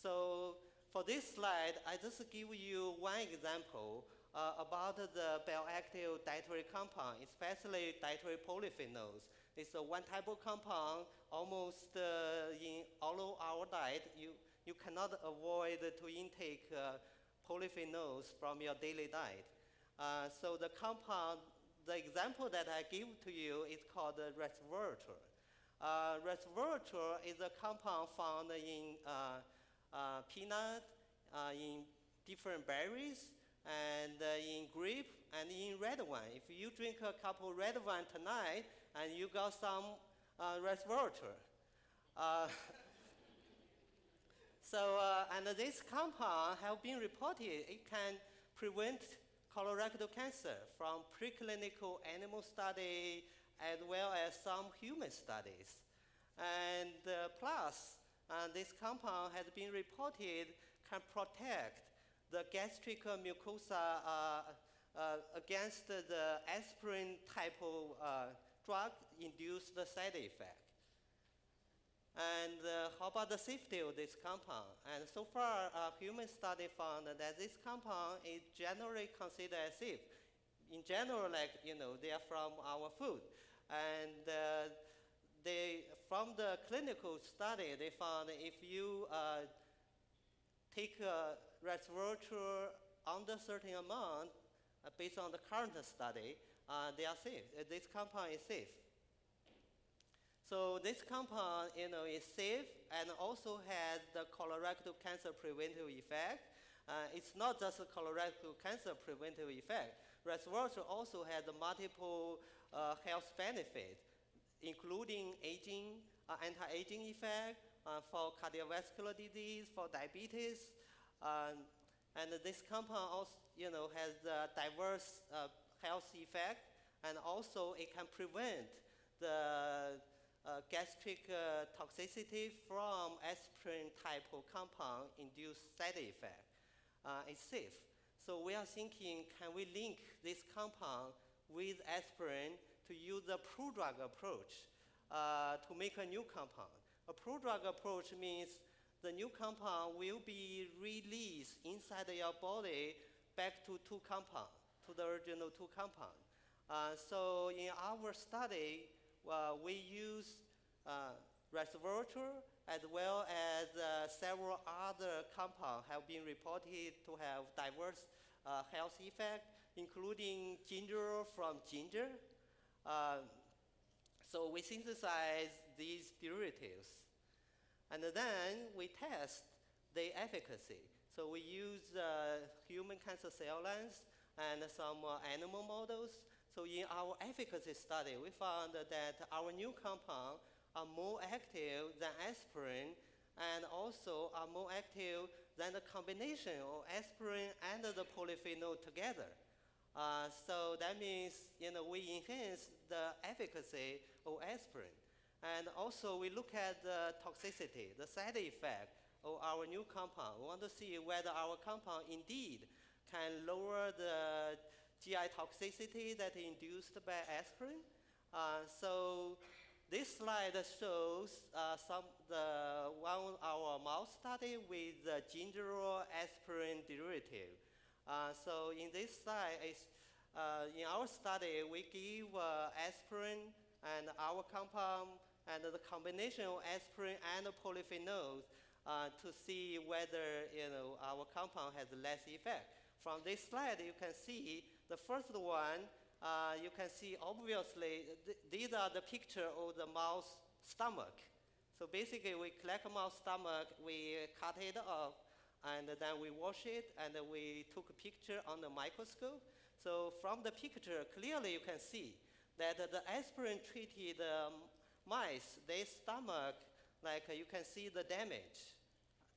So for this slide, I just give you one example about the bioactive dietary compound, especially dietary polyphenols. It's one type of compound almost in all of our diet. You cannot avoid to intake polyphenols from your daily diet. So the compound, the example that I give to you is called resveratrol. Resveratrol is a compound found in peanut, in different berries, and in grape, and in red wine. If you drink a cup of red wine tonight, and you got some resveratrol. And this compound have been reported, it can prevent colorectal cancer from preclinical animal study as well as some human studies. And plus, this compound has been reported can protect the gastric mucosa against the aspirin type of drug-induced side effect. And how about the safety of this compound? And so far, human study found that this compound is generally considered as safe. In general, they are from our food. And from the clinical study, they found if you take resveratrol under certain amount, based on the current study, they are safe. This compound is safe. So this compound, is safe and also has the colorectal cancer preventive effect. It's not just a colorectal cancer preventive effect. Resveratrol also has multiple health benefits, including aging, anti-aging effect for cardiovascular disease, for diabetes, and this compound also, has diverse health effect, and also it can prevent the gastric toxicity from aspirin type of compound induced side effect. It's safe. So we are thinking, can we link this compound with aspirin to use the prodrug approach to make a new compound? A prodrug approach means the new compound will be released inside your body back to the original two compounds. So in our study, we use resveratrol as well as several other compounds have been reported to have diverse health effects, including gingerol from ginger. So we synthesize these derivatives. And then we test the efficacy. So we use human cancer cell lines and some animal models. So in our efficacy study, we found that our new compound are more active than aspirin and also are more active than the combination of aspirin and the polyphenol together. So that means we enhance the efficacy of aspirin. And also we look at the toxicity, the side effect of our new compound. We want to see whether our compound indeed can lower the GI toxicity that is induced by aspirin. So this slide shows our mouse study with the gingerol aspirin derivative. So in this slide, in our study, we give aspirin and our compound and the combination of aspirin and polyphenols to see whether our compound has less effect. From this slide, you can see the first one. You can see obviously these are the picture of the mouse stomach. So basically, we collect mouse stomach, we cut it off, and then we wash it, and we took a picture on the microscope. So from the picture, clearly you can see that the aspirin-treated mice, their stomach, like you can see the damage.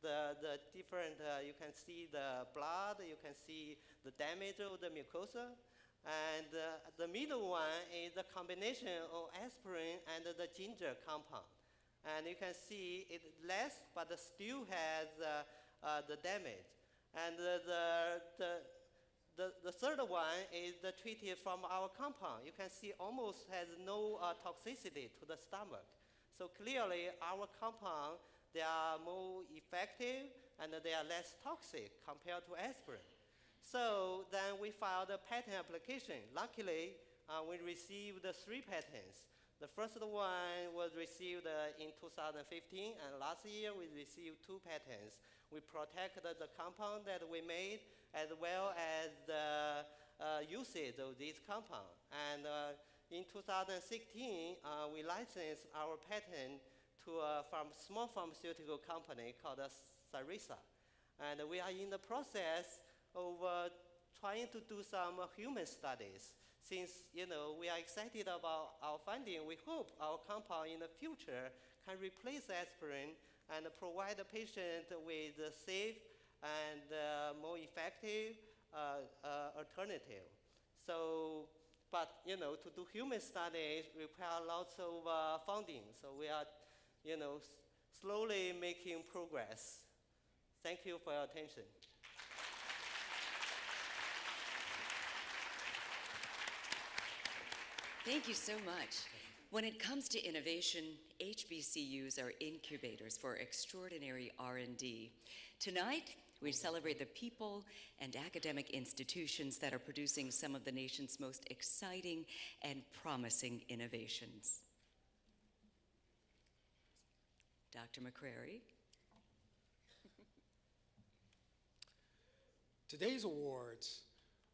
The different, you can see the blood, you can see the damage of the mucosa. And the middle one is the combination of aspirin and the ginger compound. And you can see it less, but still has the damage. And the third one is the treated from our compound. You can see almost has no toxicity to the stomach. So clearly our compound, they are more effective and they are less toxic compared to aspirin. So then we filed a patent application. Luckily, we received 3 patents. The first one was received in 2015, and last year we received 2 patents. We protected the compound that we made as well as the usage of this compound. And in 2016, we licensed our patent to a small pharmaceutical company called Sarisa. And we are in the process of trying to do some human studies. Since we are excited about our finding, we hope our compound in the future can replace aspirin and provide the patient with a safe and more effective alternative. So, but to do human studies require lots of funding. So we are, slowly making progress. Thank you for your attention. Thank you so much. When it comes to innovation, HBCUs are incubators for extraordinary R&D. Tonight, we celebrate the people and academic institutions that are producing some of the nation's most exciting and promising innovations. Dr. McCrary. Today's awards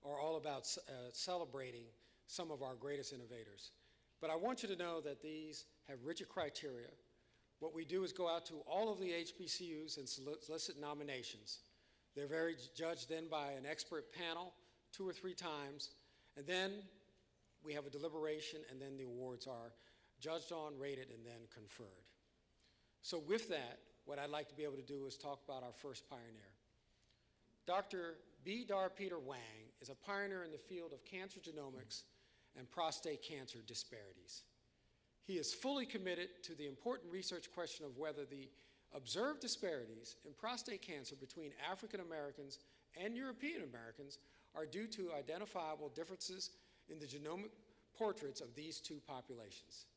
are all about celebrating some of our greatest innovators. But I want you to know that these have rigid criteria. What we do is go out to all of the HBCUs and solicit nominations. They're judged then by an expert panel 2 or 3 times, and then we have a deliberation, and then the awards are judged on, rated, and then conferred. So with that, what I'd like to be able to do is talk about our first pioneer. Dr. B. Peter Wang is a pioneer in the field of cancer genomics and prostate cancer disparities. He is fully committed to the important research question of whether the observed disparities in prostate cancer between African Americans and European Americans are due to identifiable differences in the genomic portraits of these 2 populations.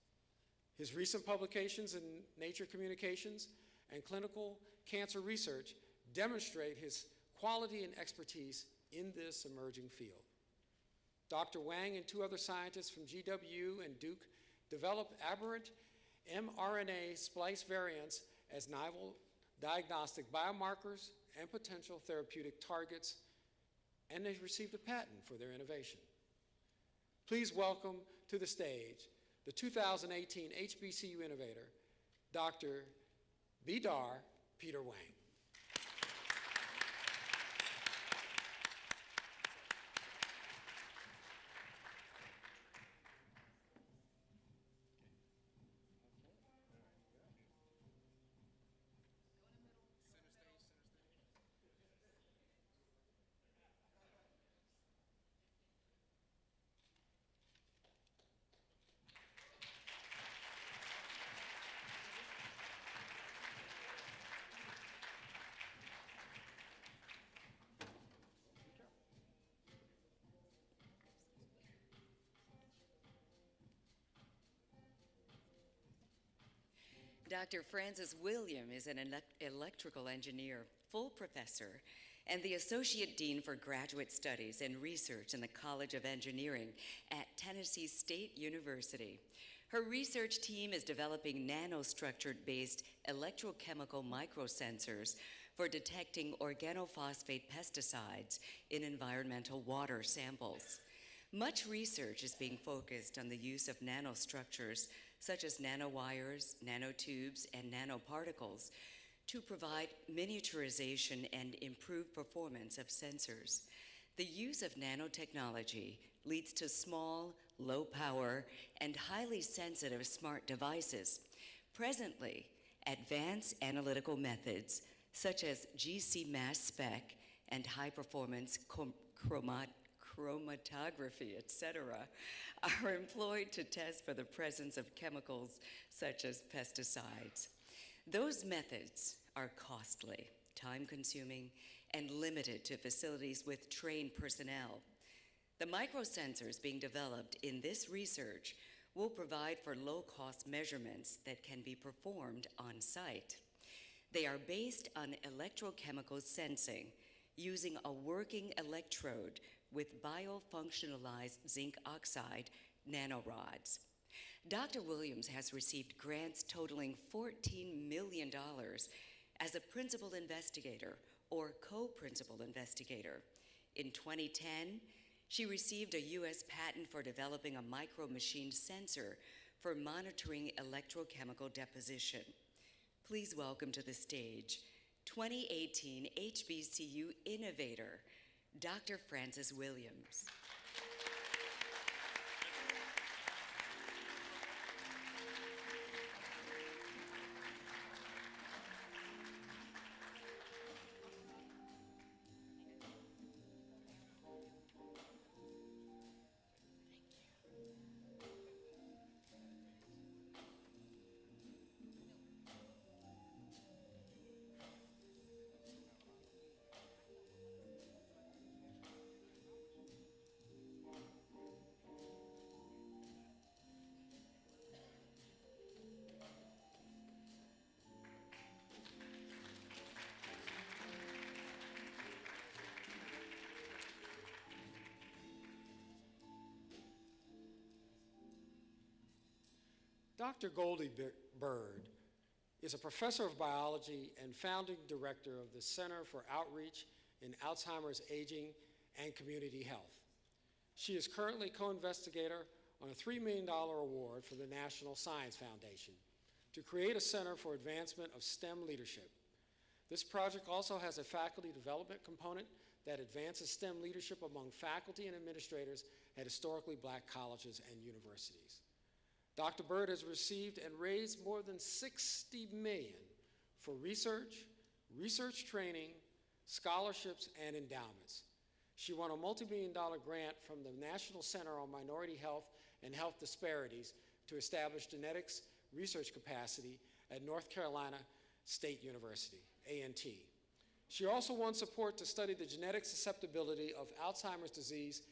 His recent publications in Nature Communications and clinical cancer research demonstrate his quality and expertise in this emerging field. Dr. Wang and 2 other scientists from GW and Duke developed aberrant mRNA splice variants as novel diagnostic biomarkers and potential therapeutic targets, and they received a patent for their innovation. Please welcome to the stage the 2018 HBCU Innovator, Dr. B. Peter Wang. Dr. Francis William is an electrical engineer, full professor, and the Associate Dean for Graduate Studies and Research in the College of Engineering at Tennessee State University. Her research team is developing nanostructure-based electrochemical microsensors for detecting organophosphate pesticides in environmental water samples. Much research is being focused on the use of nanostructures such as nanowires, nanotubes, and nanoparticles to provide miniaturization and improved performance of sensors. The use of nanotechnology leads to small, low power, and highly sensitive smart devices. Presently, advanced analytical methods such as GC mass spec and high performance chromatography, etc., are employed to test for the presence of chemicals such as pesticides. Those methods are costly, time-consuming, and limited to facilities with trained personnel. The microsensors being developed in this research will provide for low-cost measurements that can be performed on site. They are based on electrochemical sensing using a working electrode with biofunctionalized zinc oxide nanorods. Dr. Williams has received grants totaling $14 million as a principal investigator or co-principal investigator. In 2010, she received a U.S. patent for developing a micro-machine sensor for monitoring electrochemical deposition. Please welcome to the stage 2018 HBCU Innovator, Dr. Frances Williams. Dr. Goldie Bird is a professor of biology and founding director of the Center for Outreach in Alzheimer's Aging and Community Health. She is currently co-investigator on a $3 million award from the National Science Foundation to create a center for advancement of STEM leadership. This project also has a faculty development component that advances STEM leadership among faculty and administrators at historically Black colleges and universities. Dr. Bird has received and raised more than $60 million for research, research training, scholarships, and endowments. She won a multi-million-dollar grant from the National Center on Minority Health and Health Disparities to establish genetics research capacity at North Carolina State University, A&T. She also won support to study the genetic susceptibility of Alzheimer's disease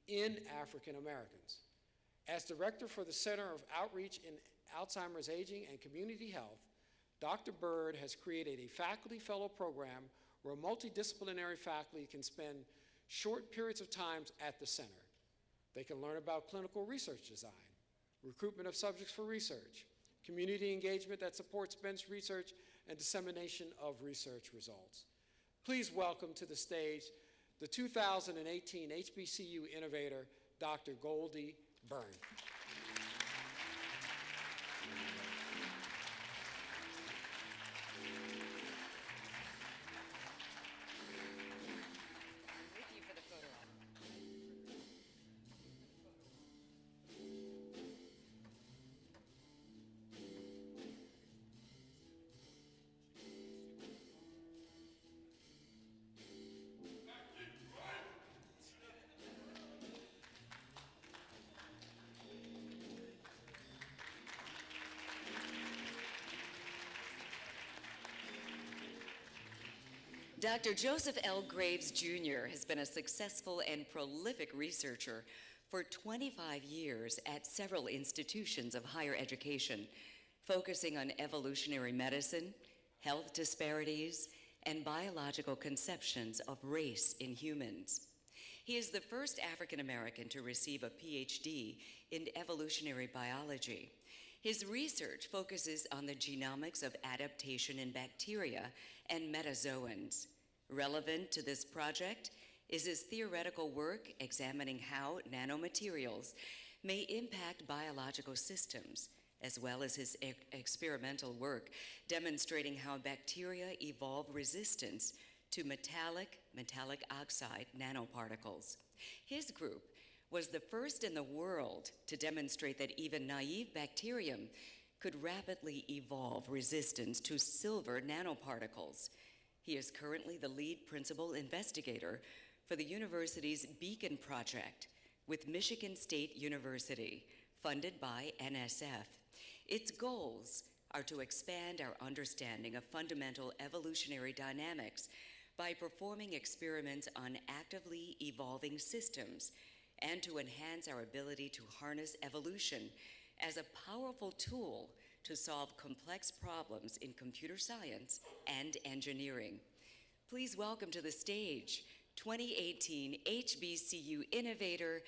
in African Americans. As director for the Center of Outreach in Alzheimer's Aging and Community Health, Dr. Bird has created a faculty fellow program where multidisciplinary faculty can spend short periods of time at the center. They can learn about clinical research design, recruitment of subjects for research, community engagement that supports bench research, and dissemination of research results. Please welcome to the stage the 2018 HBCU Innovator, Dr. Goldie Bird. Dr. Joseph L. Graves, Jr. has been a successful and prolific researcher for 25 years at several institutions of higher education, focusing on evolutionary medicine, health disparities, and biological conceptions of race in humans. He is the first African American to receive a PhD in evolutionary biology. His research focuses on the genomics of adaptation in bacteria and metazoans. Relevant to this project is his theoretical work examining how nanomaterials may impact biological systems, as well as his experimental work demonstrating how bacteria evolve resistance to metallic, metallic oxide nanoparticles. His group was the first in the world to demonstrate that even naive bacterium could rapidly evolve resistance to silver nanoparticles. He is currently the lead principal investigator for the university's Beacon Project with Michigan State University, funded by NSF. Its goals are to expand our understanding of fundamental evolutionary dynamics by performing experiments on actively evolving systems and to enhance our ability to harness evolution as a powerful tool to solve complex problems in computer science and engineering. Please welcome to the stage 2018 HBCU Innovator,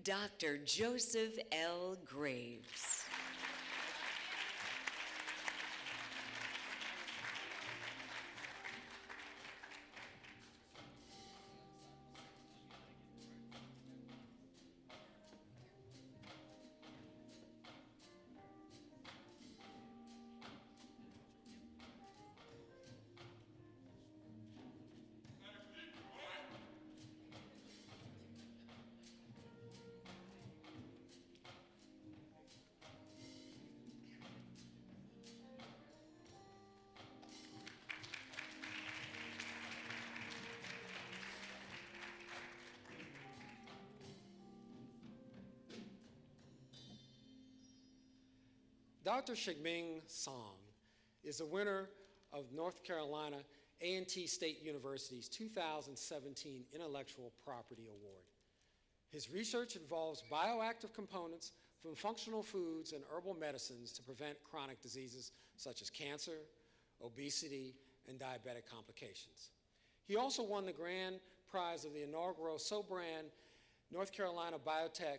Dr. Joseph L. Graves. Dr. Shiming Song is the winner of North Carolina A&T State University's 2017 Intellectual Property Award. His research involves bioactive components from functional foods and herbal medicines to prevent chronic diseases such as cancer, obesity, and diabetic complications. He also won the grand prize of the inaugural Sobran North Carolina Biotech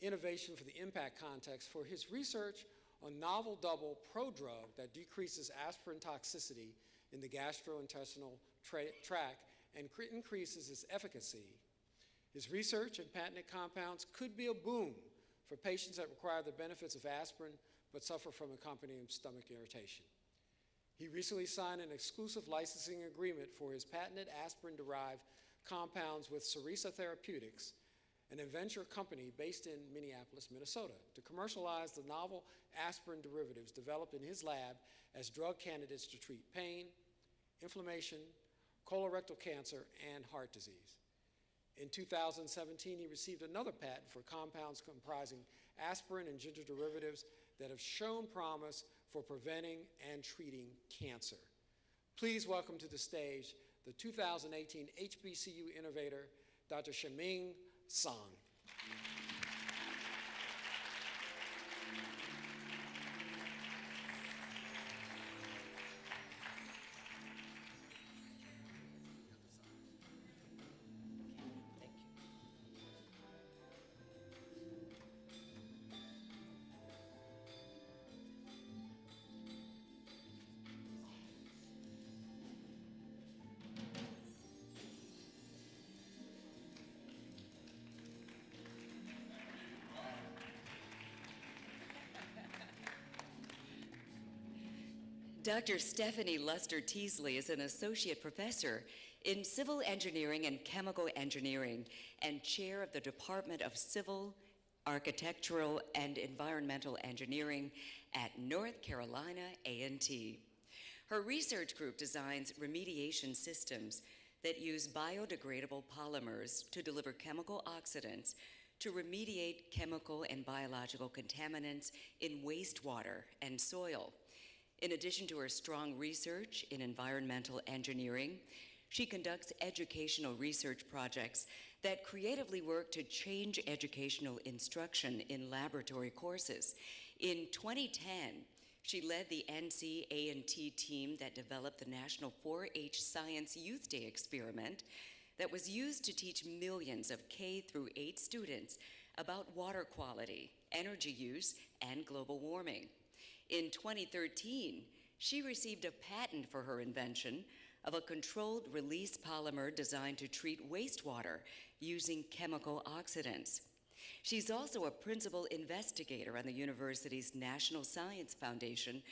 Innovation for the Impact Contest for his research on novel double prodrug that decreases aspirin toxicity in the gastrointestinal tract and increases its efficacy. His research and patented compounds could be a boon for patients that require the benefits of aspirin but suffer from accompanying stomach irritation. He recently signed an exclusive licensing agreement for his patented aspirin-derived compounds with Sarisa Therapeutics, an adventure company based in Minneapolis, Minnesota, to commercialize the novel aspirin derivatives developed in his lab as drug candidates to treat pain, inflammation, colorectal cancer, and heart disease. In 2017, he received another patent for compounds comprising aspirin and ginger derivatives that have shown promise for preventing and treating cancer. Please welcome to the stage the 2018 HBCU Innovator, Dr. Shiming Song. Dr. Stephanie Luster Teasley is an associate professor in civil engineering and chemical engineering and chair of the Department of Civil, Architectural, and Environmental Engineering at North Carolina A&T. Her research group designs remediation systems that use biodegradable polymers to deliver chemical oxidants to remediate chemical and biological contaminants in wastewater and soil. In addition to her strong research in environmental engineering, she conducts educational research projects that creatively work to change educational instruction in laboratory courses. In 2010, she led the NC A&T team that developed the National 4-H Science Youth Day experiment that was used to teach millions of K-8 students about water quality, energy use, and global warming. In 2013, she received a patent for her invention of a controlled release polymer designed to treat wastewater using chemical oxidants. She's also a principal investigator on the university's National Science Foundation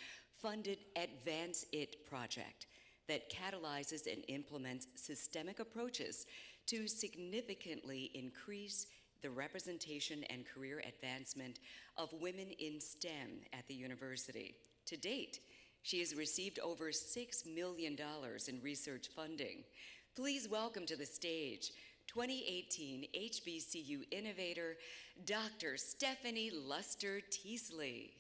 funded Advance It project that catalyzes and implements systemic approaches to significantly increase the representation and career advancement of women in STEM at the university. To date, she has received over $6 million in research funding. Please welcome to the stage 2018 HBCU Innovator, Dr. Stephanie Luster Teasley.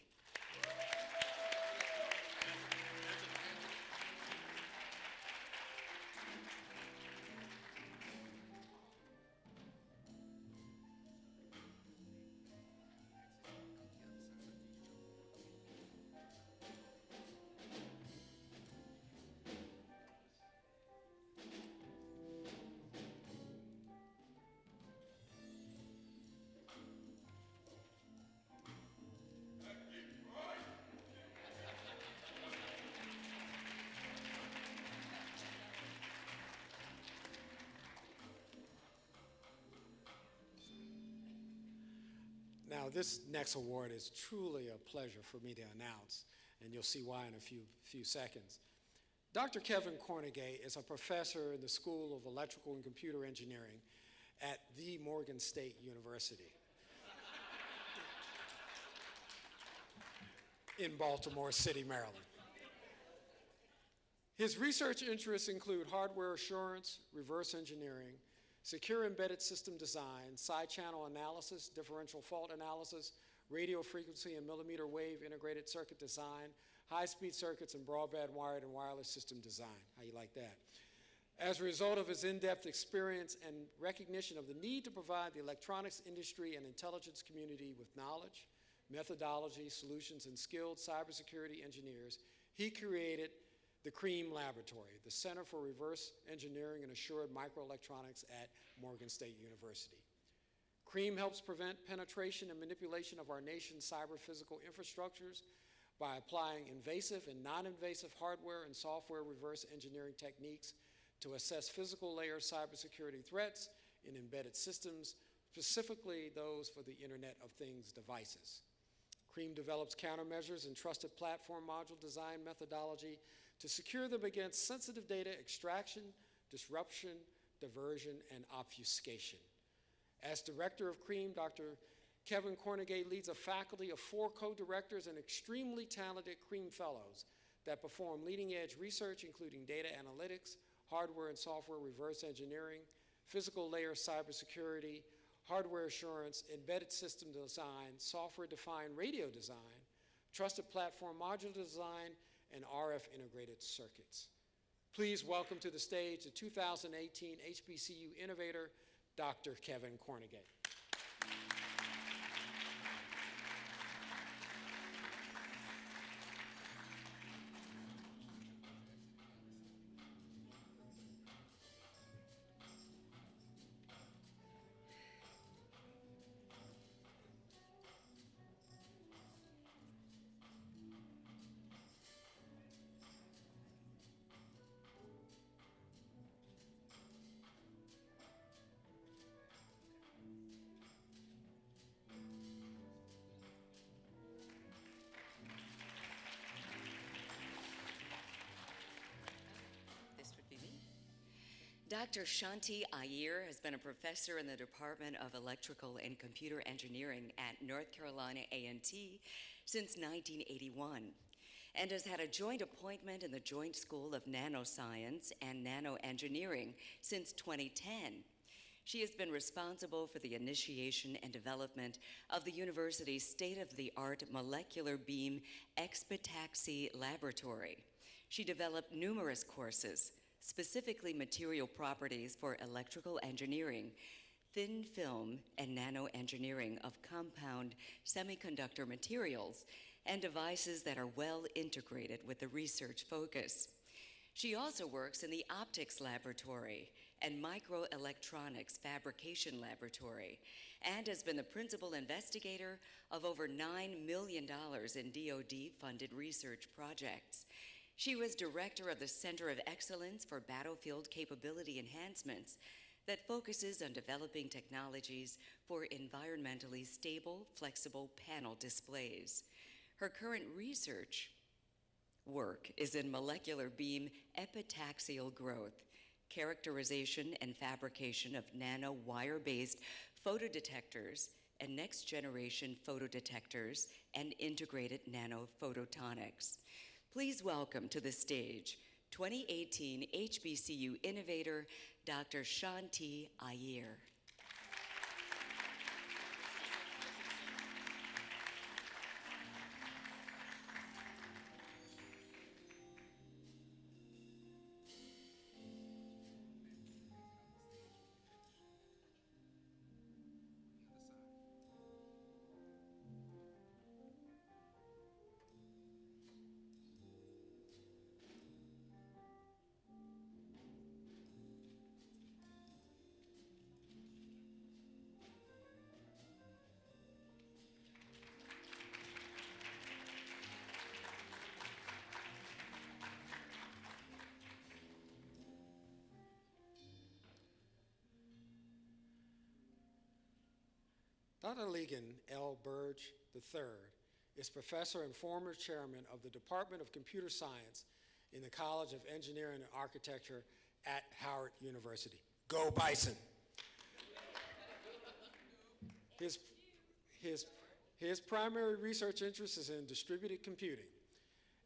Now, this next award is truly a pleasure for me to announce, and you'll see why in a few seconds. Dr. Kevin Cornegay is a professor in the School of Electrical and Computer Engineering at the Morgan State University in Baltimore City, Maryland. His research interests include hardware assurance, reverse engineering, secure embedded system design, side channel analysis, differential fault analysis, radio frequency and millimeter wave integrated circuit design, high-speed circuits, and broadband wired and wireless system design. How you like that? As a result of his in-depth experience and recognition of the need to provide the electronics industry and intelligence community with knowledge, methodology, solutions, and skilled cybersecurity engineers, he created the CREAM Laboratory, the Center for Reverse Engineering and Assured Microelectronics at Morgan State University. CREAM helps prevent penetration and manipulation of our nation's cyber-physical infrastructures by applying invasive and non-invasive hardware and software reverse engineering techniques to assess physical layer cybersecurity threats in embedded systems, specifically those for the Internet of Things devices. CREAM develops countermeasures and trusted platform module design methodology to secure them against sensitive data extraction, disruption, diversion, and obfuscation. As director of CREAM, Dr. Kevin Cornegay leads a faculty of 4 co-directors and extremely talented CREAM fellows that perform leading-edge research, including data analytics, hardware and software reverse engineering, physical layer cybersecurity, hardware assurance, embedded system design, software-defined radio design, trusted platform module design, and RF integrated circuits. Please welcome to the stage the 2018 HBCU Innovator, Dr. Kevin Cornegay. Dr. Shanti Iyer has been a professor in the Department of Electrical and Computer Engineering at North Carolina A&T since 1981 and has had a joint appointment in the Joint School of Nanoscience and Nanoengineering since 2010. She has been responsible for the initiation and development of the university's state-of-the-art molecular beam epitaxy laboratory. She developed numerous courses, specifically material properties for electrical engineering, thin film and nanoengineering of compound semiconductor materials, and devices that are well integrated with the research focus. She also works in the optics laboratory and microelectronics fabrication laboratory, and has been the principal investigator of over $9 million in DoD-funded research projects. She was director of the Center of Excellence for Battlefield Capability Enhancements that focuses on developing technologies for environmentally stable, flexible panel displays. Her current research work is in molecular beam epitaxial growth, characterization and fabrication of nanowire-based photodetectors and next-generation photodetectors and integrated nanophotonics. Please welcome to the stage 2018 HBCU Innovator, Dr. Shanti Iyer. Dr. Ligon L. Burge III is professor and former chairman of the Department of Computer Science in the College of Engineering and Architecture at Howard University. Go Bison! His primary research interest is in distributed computing.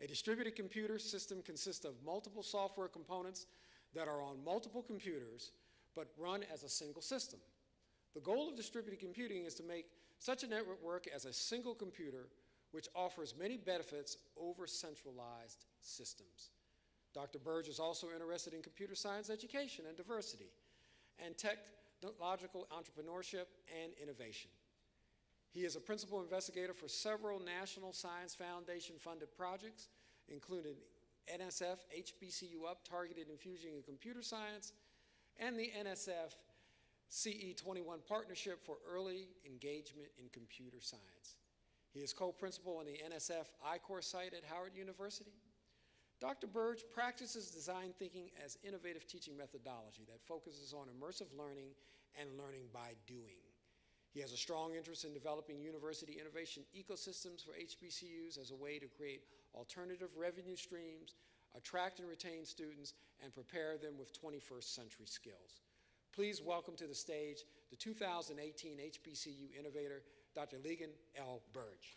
A distributed computer system consists of multiple software components that are on multiple computers but run as a single system. The goal of distributed computing is to make such a network work as a single computer, which offers many benefits over centralized systems. Dr. Burge is also interested in computer science education and diversity, and technological entrepreneurship and innovation. He is a principal investigator for several National Science Foundation-funded projects, including NSF HBCU Up Targeted Infusion in Computer Science, and the NSF CE21 Partnership for Early Engagement in Computer Science. He is co-principal on the NSF I-Core site at Howard University. Dr. Burge practices design thinking as innovative teaching methodology that focuses on immersive learning and learning by doing. He has a strong interest in developing university innovation ecosystems for HBCUs as a way to create alternative revenue streams, attract and retain students, and prepare them with 21st century skills. Please welcome to the stage the 2018 HBCU Innovator, Dr. Ligon L. Burge.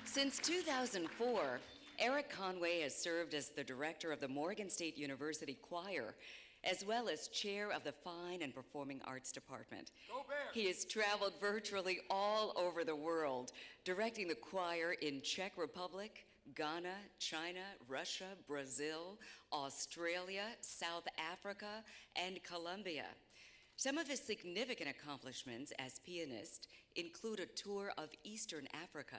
Since 2004, Eric Conway has served as the director of the Morgan State University Choir, as well as chair of the Fine and Performing Arts Department. Go Bears! He has traveled virtually all over the world, directing the choir in Czech Republic, Ghana, China, Russia, Brazil, Australia, South Africa, and Colombia. Some of his significant accomplishments as pianist include a tour of Eastern Africa,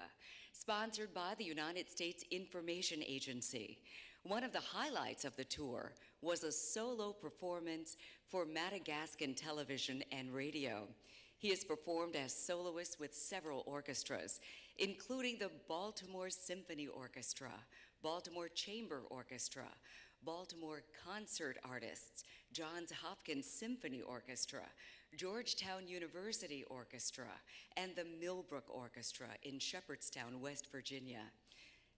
sponsored by the United States Information Agency. One of the highlights of the tour was a solo performance for Madagascan television and radio. He has performed as soloist with several orchestras, including the Baltimore Symphony Orchestra, Baltimore Chamber Orchestra, Baltimore Concert Artists, Johns Hopkins Symphony Orchestra, Georgetown University Orchestra, and the Millbrook Orchestra in Shepherdstown, West Virginia.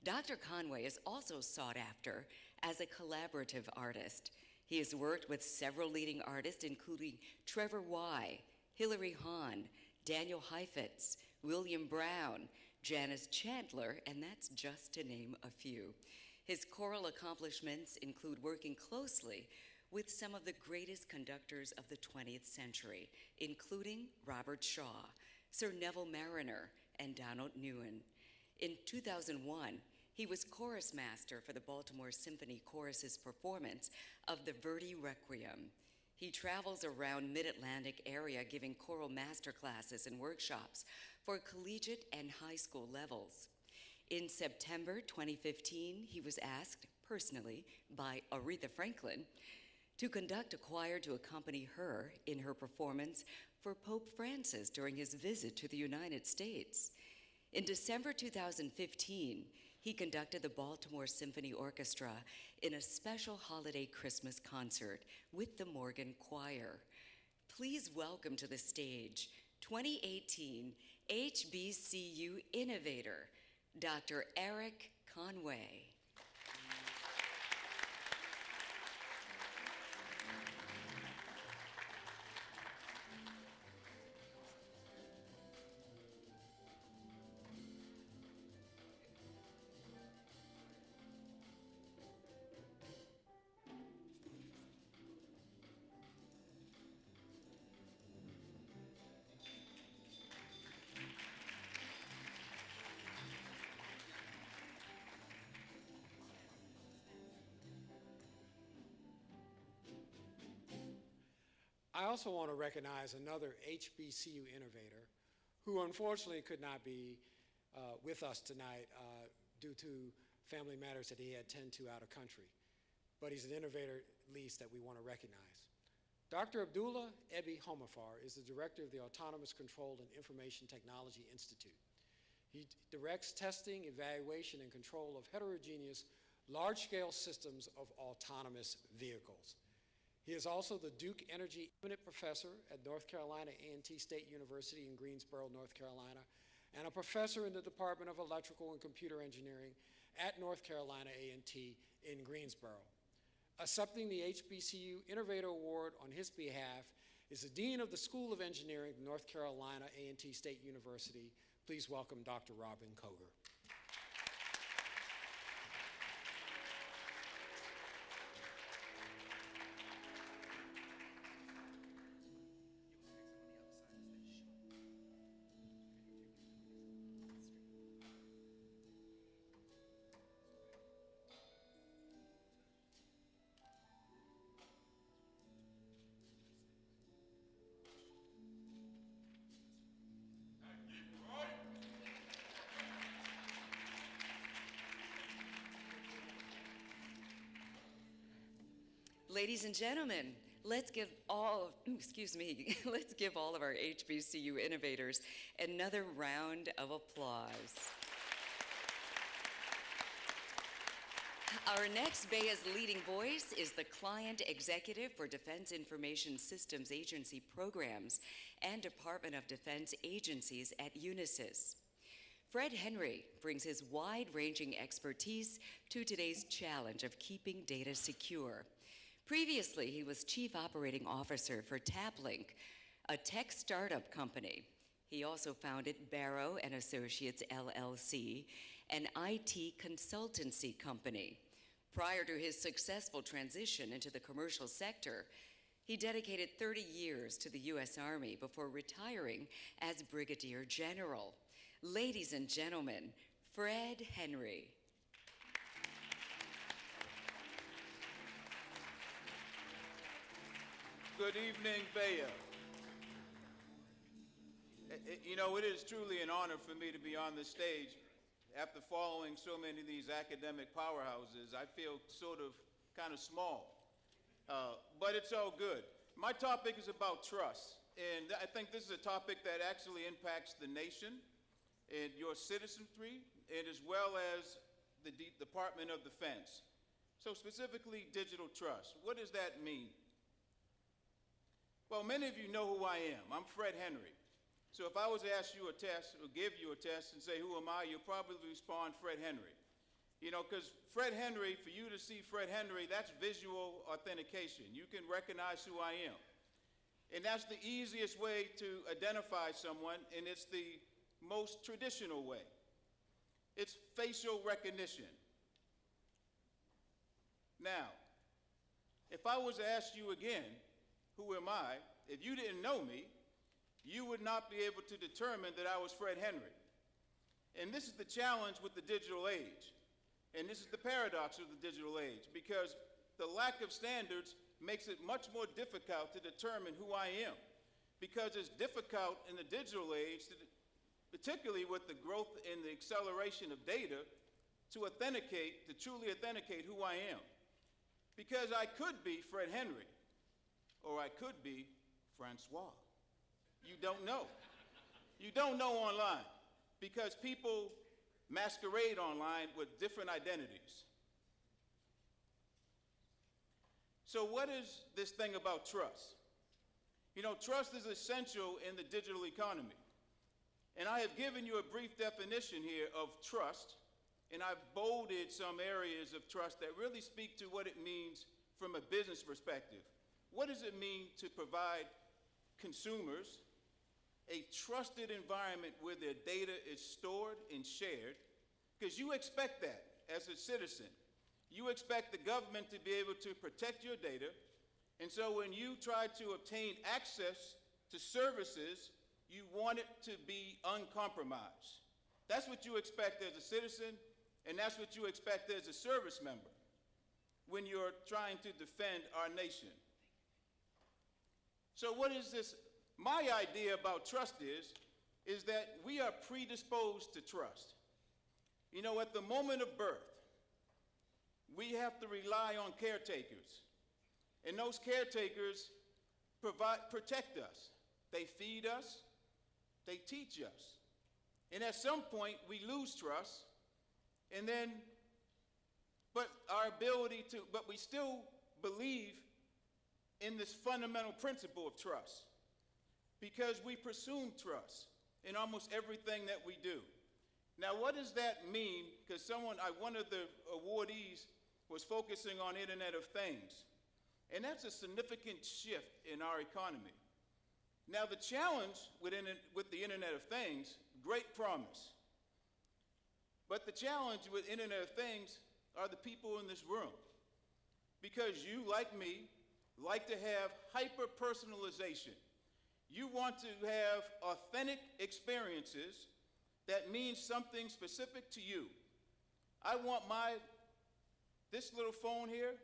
Dr. Conway is also sought after as a collaborative artist. He has worked with several leading artists, including Trevor Y., Hilary Hahn, Daniel Heifetz, William Brown, Janice Chandler, and that's just to name a few. His choral accomplishments include working closely with some of the greatest conductors of the 20th century, including Robert Shaw, Sir Neville Marriner, and Donald Newen. In 2001, he was chorus master for the Baltimore Symphony Chorus's performance of the Verdi Requiem. He travels around Mid-Atlantic area giving choral master classes and workshops for collegiate and high school levels. In September 2015, he was asked personally by Aretha Franklin to conduct a choir to accompany her in her performance for Pope Francis during his visit to the United States. In December 2015, he conducted the Baltimore Symphony Orchestra in a special holiday Christmas concert with the Morgan Choir. Please welcome to the stage 2018 HBCU Innovator, Dr. Eric Conway. I also want to recognize another HBCU innovator who unfortunately could not be with us tonight due to family matters that he had tend to out of country. But he's an innovator, at least, that we want to recognize. Dr. Abdullah Ebi Homafar is the director of the Autonomous Control and Information Technology Institute. He directs testing, evaluation, and control of heterogeneous, large-scale systems of autonomous vehicles. He is also the Duke Energy Eminent Professor at North Carolina A&T State University in Greensboro, North Carolina, and a professor in the Department of Electrical and Computer Engineering at North Carolina A&T in Greensboro. Accepting the HBCU Innovator Award on his behalf is the Dean of the School of Engineering at North Carolina A&T State University. Please welcome Dr. Robin Koger. Ladies and gentlemen, let's give all of our HBCU innovators another round of applause. Our next BEYA's leading voice is the Client Executive for Defense Information Systems Agency Programs and Department of Defense Agencies at Unisys. Fred Henry brings his wide-ranging expertise to today's challenge of keeping data secure. Previously, he was Chief Operating Officer for TapLink, a tech startup company. He also founded Barrow & Associates, LLC, an IT consultancy company. Prior to his successful transition into the commercial sector, he dedicated 30 years to the U.S. Army before retiring as Brigadier General. Ladies and gentlemen, Fred Henry. Good evening, BEYA. You know, it is truly an honor for me to be on this stage. After following so many of these academic powerhouses, I feel sort of kind of small. But it's all good. My topic is about trust. And I think this is a topic that actually impacts the nation and your citizenry, and as well as the Department of Defense. So specifically, digital trust. What does that mean? Well, many of you know who I am. I'm Fred Henry. So if I was to ask you a test or give you a test and say, who am I? You'll probably respond, Fred Henry. You know, because Fred Henry, for you to see Fred Henry, that's visual authentication. You can recognize who I am. And that's the easiest way to identify someone, and it's the most traditional way. It's facial recognition. Now, if I was to ask you again, who am I? If you didn't know me, you would not be able to determine that I was Fred Henry. And this is the challenge with the digital age. And this is the paradox of the digital age, because the lack of standards makes it much more difficult to determine who I am. Because it's difficult in the digital age to particularly with the growth and the acceleration of data, to truly authenticate who I am. Because I could be Fred Henry, or I could be Francois. You don't know. You don't know online, because people masquerade online with different identities. So what is this thing about trust? You know, trust is essential in the digital economy. And I have given you a brief definition here of trust, and I've bolded some areas of trust that really speak to what it means from a business perspective. What does it mean to provide consumers a trusted environment where their data is stored and shared? Because you expect that as a citizen. You expect the government to be able to protect your data, and so when you try to obtain access to services, you want it to be uncompromised. That's what you expect as a citizen, and that's what you expect as a service member when you're trying to defend our nation. So what is this? My idea about trust is that we are predisposed to trust. You know, at the moment of birth, we have to rely on caretakers. And those caretakers protect us. They feed us, they teach us. And at some point, we lose trust, and then, but we still believe in this fundamental principle of trust, because we presume trust in almost everything that we do. Now, what does that mean? Because one of the awardees was focusing on Internet of Things. And that's a significant shift in our economy. Now, the challenge with the Internet of Things, great promise. But the challenge with Internet of Things are the people in this room. Because you, like me, like to have hyper-personalization. You want to have authentic experiences that mean something specific to you. I want this little phone here,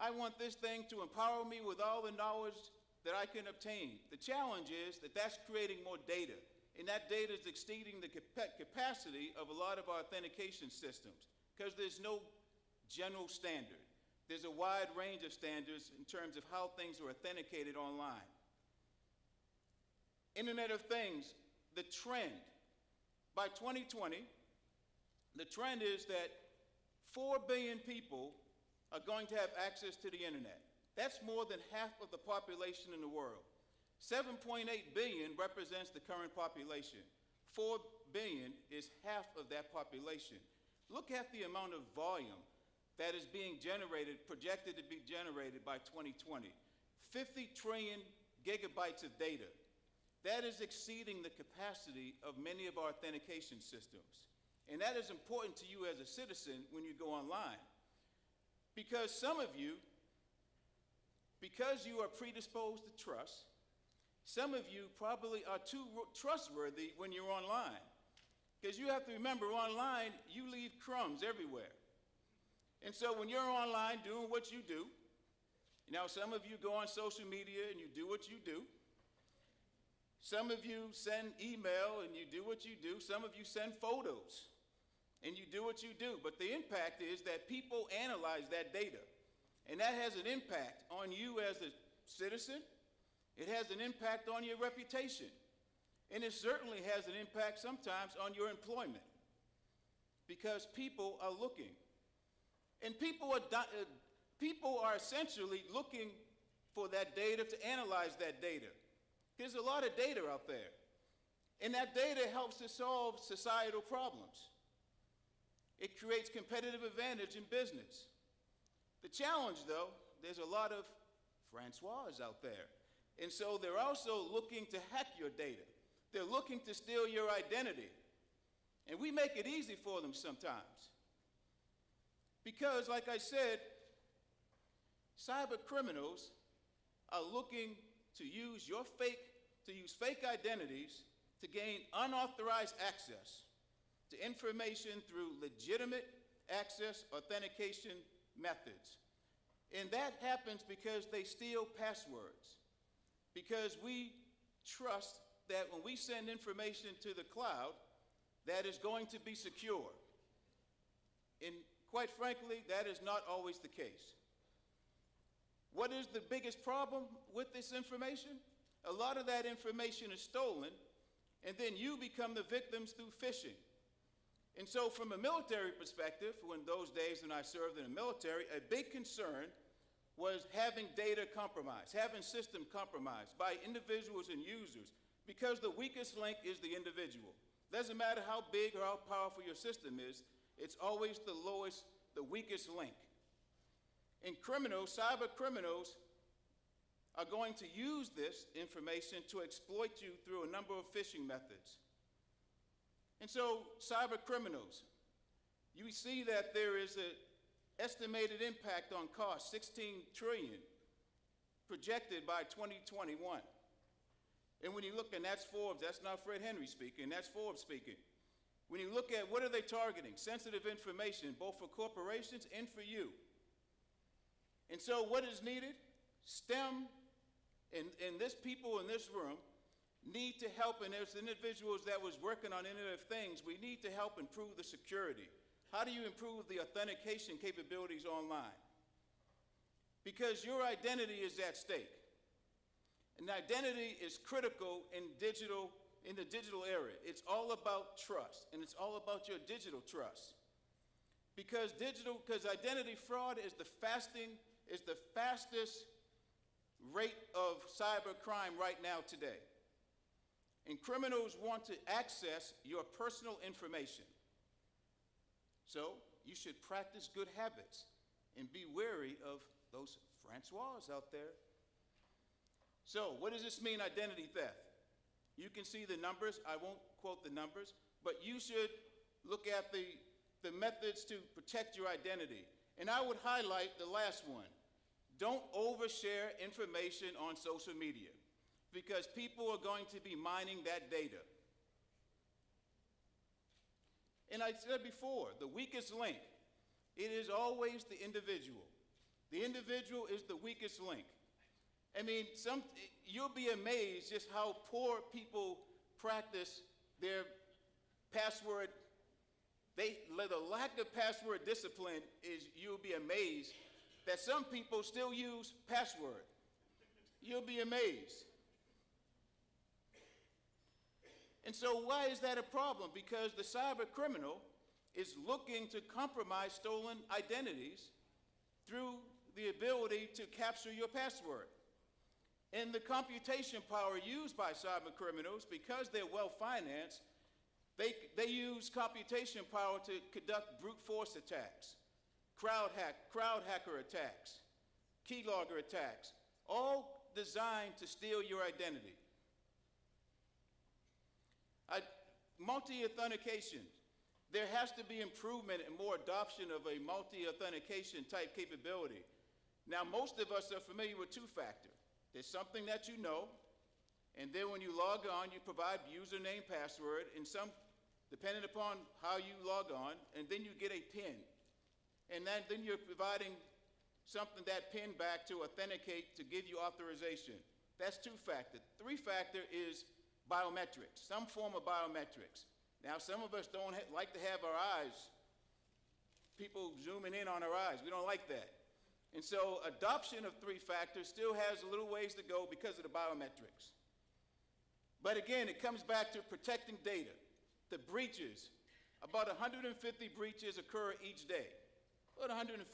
I want this thing to empower me with all the knowledge that I can obtain. The challenge is that that's creating more data, and that data is exceeding the capacity of a lot of our authentication systems, because there's no general standard. There's a wide range of standards in terms of how things are authenticated online. Internet of Things, the trend. By 2020, the trend is that 4 billion people are going to have access to the internet. That's more than half of the population in the world. 7.8 billion represents the current population. 4 billion is half of that population. Look at the amount of volume that is being generated, projected to be generated by 2020. 50 trillion gigabytes of data. That is exceeding the capacity of many of our authentication systems. And that is important to you as a citizen when you go online. Because some of you, because you are predisposed to trust, some of you probably are too trustworthy when you're online. Because you have to remember, online, you leave crumbs everywhere. And so when you're online doing what you do, you know, some of you go on social media and you do what you do. Some of you send email and you do what you do. Some of you send photos and you do what you do. But the impact is that people analyze that data. And that has an impact on you as a citizen. It has an impact on your reputation. And it certainly has an impact sometimes on your employment. Because people are looking. And people are essentially looking for that data, to analyze that data. There's a lot of data out there. And that data helps to solve societal problems. It creates competitive advantage in business. The challenge, though, there's a lot of Francois out there. And so they're also looking to hack your data. They're looking to steal your identity. And we make it easy for them sometimes. Because, like I said, cyber criminals are looking to use fake identities to gain unauthorized access to information through legitimate access authentication methods. And that happens because they steal passwords. Because we trust that when we send information to the cloud, that is going to be secure. And quite frankly, that is not always the case. What is the biggest problem with this information? A lot of that information is stolen, and then you become the victims through phishing. And so from a military perspective, when those days when I served in the military, a big concern was having data compromised, having system compromised by individuals and users, because the weakest link is the individual. Doesn't matter how big or how powerful your system is, it's always the lowest, the weakest link. And criminals, cyber criminals, are going to use this information to exploit you through a number of phishing methods. And so, cyber criminals, you see that there is an estimated impact on cost, 16 trillion, projected by 2021. And when you look, and that's Forbes, that's not Fred Henry speaking, that's Forbes speaking. When you look at what are they targeting? Sensitive information, both for corporations and for you. And so what is needed? STEM and this people in this room need to help, and there's individuals that was working on Internet of Things, we need to help improve the security. How do you improve the authentication capabilities online? Because your identity is at stake. And identity is critical in the digital area. It's all about trust, and it's all about your digital trust. Because identity fraud is the fastest rate of cyber crime right now today. And criminals want to access your personal information. So you should practice good habits and be wary of those Francois out there. So what does this mean, identity theft? You can see the numbers. I won't quote the numbers, but you should look at the methods to protect your identity. And I would highlight the last one. Don't overshare information on social media, because people are going to be mining that data. And I said before, the weakest link, it is always the individual. The individual is the weakest link. I mean, you'll be amazed just how poor people practice their password. The lack of password discipline is, you'll be amazed that some people still use password. You'll be amazed. And so why is that a problem? Because the cyber criminal is looking to compromise stolen identities through the ability to capture your password. And the computation power used by cyber criminals, because they're well-financed, they use computation power to conduct brute force attacks, crowd hacker attacks, keylogger attacks, all designed to steal your identity. Multi-authentication. There has to be improvement and more adoption of a multi-authentication type capability. Now, most of us are familiar with two-factor. There's something that you know, and then when you log on, you provide username, password, and depending upon how you log on, and then you get a PIN. And then you're providing that PIN back to authenticate, to give you authorization. That's two-factor. Three-factor is biometrics, some form of biometrics. Now, some of us don't like to have our eyes, people zooming in on our eyes. We don't like that. And so adoption of three-factor still has a little ways to go because of the biometrics. But again, it comes back to protecting data. The breaches, about 150 breaches occur each day. About 150.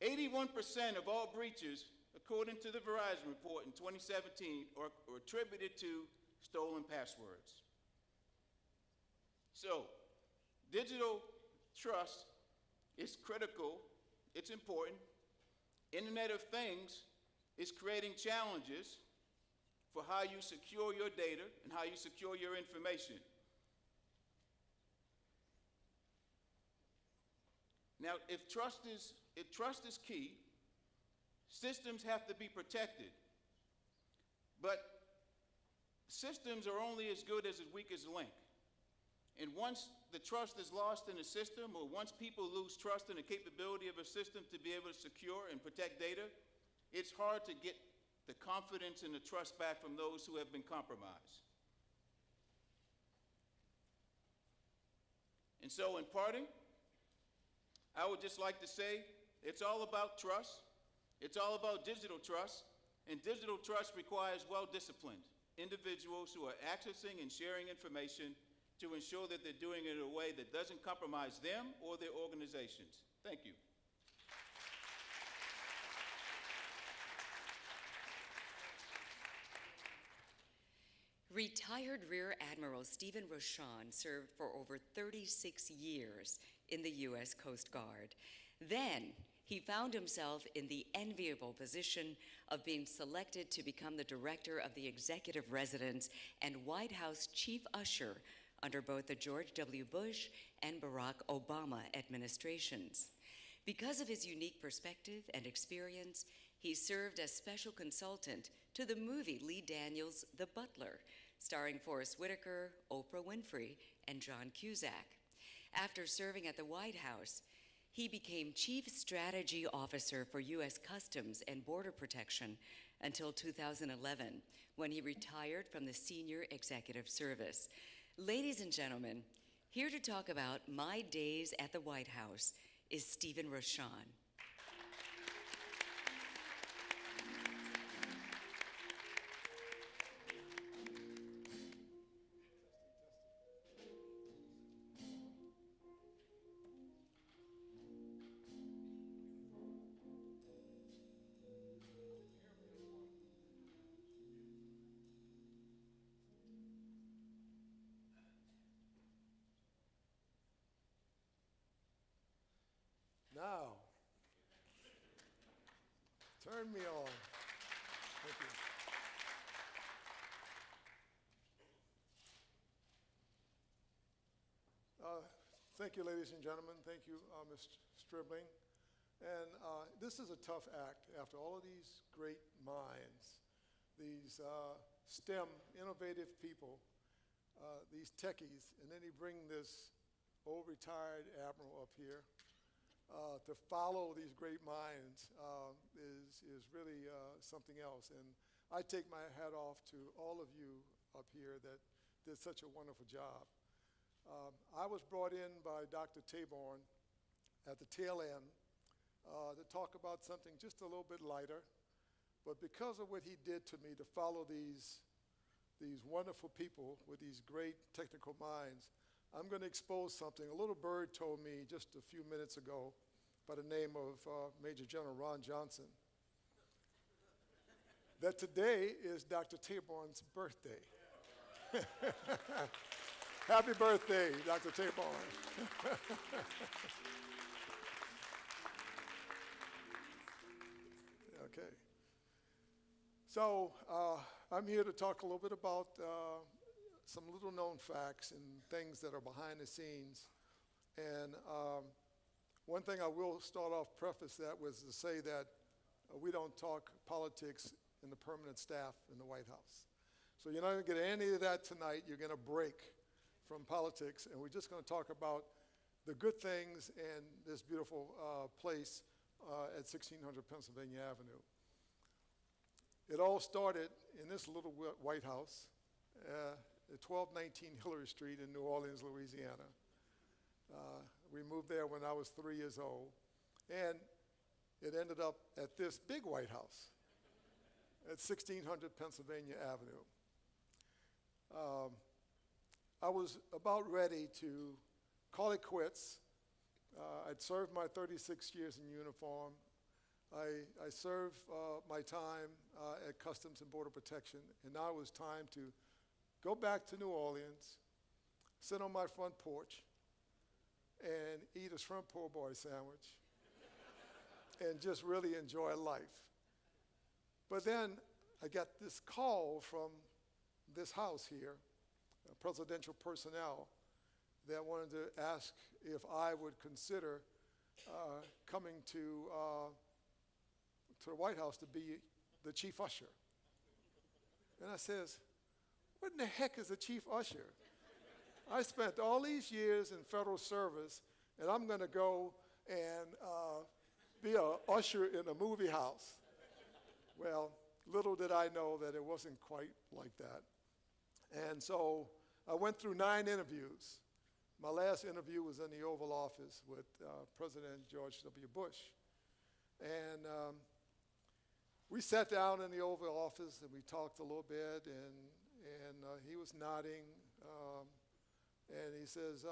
81% of all breaches, according to the Verizon report in 2017, are attributed to stolen passwords. So, digital trust is critical, it's important. Internet of Things is creating challenges for how you secure your data and how you secure your information. Now, if trust is key, systems have to be protected. But systems are only as good as its weakest link. And once the trust is lost in a system, or once people lose trust in the capability of a system to be able to secure and protect data, it's hard to get the confidence and the trust back from those who have been compromised. And so in parting, I would just like to say it's all about trust. It's all about digital trust. And digital trust requires well-disciplined individuals who are accessing and sharing information to ensure that they're doing it in a way that doesn't compromise them or their organizations. Thank you. Retired Rear Admiral Stephen Rochon served for over 36 years in the U.S. Coast Guard. Then, he found himself in the enviable position of being selected to become the director of the executive residence and White House chief usher under both the George W. Bush and Barack Obama administrations. Because of his unique perspective and experience, he served as special consultant to the movie Lee Daniels' The Butler, starring Forrest Whitaker, Oprah Winfrey, and John Cusack. After serving at the White House, he became Chief Strategy Officer for U.S. Customs and Border Protection until 2011, when he retired from the Senior Executive Service. Ladies and gentlemen, here to talk about my days at the White House is Stephen Rochon. Now, turn me on. Thank you. Thank you, ladies and gentlemen. Thank you, Ms. Stribling. And this is a tough act after all of these great minds, these STEM, innovative people, these techies, and then you bring this old retired admiral up here. To follow these great minds is really something else. And I take my hat off to all of you up here that did such a wonderful job. I was brought in by Dr. Taborn at the tail end to talk about something just a little bit lighter. But because of what he did to me to follow these wonderful people with these great technical minds, I'm going to expose something. A little bird told me just a few minutes ago by the name of Major General Ron Johnson that today is Dr. Taborn's birthday. Happy birthday, Dr. Taborn. Okay. So I'm here to talk a little bit about some little known facts and things that are behind the scenes. And one thing I will start off preface that was to say that we don't talk politics in the permanent staff in the White House. So you're not going to get any of that tonight. You're going to break from politics, and we're just going to talk about the good things in this beautiful place at 1600 Pennsylvania Avenue. It all started in this little White House at 1219 Hillary Street in New Orleans, Louisiana. We moved there when I was 3 years old, and it ended up at this big White House at 1600 Pennsylvania Avenue. I was about ready to call it quits. I'd served my 36 years in uniform. I served my time at Customs and Border Protection, and now it was time to go back to New Orleans, sit on my front porch, and eat a shrimp po' boy sandwich, and just really enjoy life. But then I got this call from this house here, presidential personnel, that wanted to ask if I would consider coming to the White House to be the chief usher. And I says, what in the heck is a chief usher? I spent all these years in federal service, and I'm going to go and be an usher in a movie house. Well, little did I know that it wasn't quite like that. And so I went through 9 interviews. My last interview was in the Oval Office with President George W. Bush. And we sat down in the Oval Office and we talked a little bit, and he was nodding. And he says,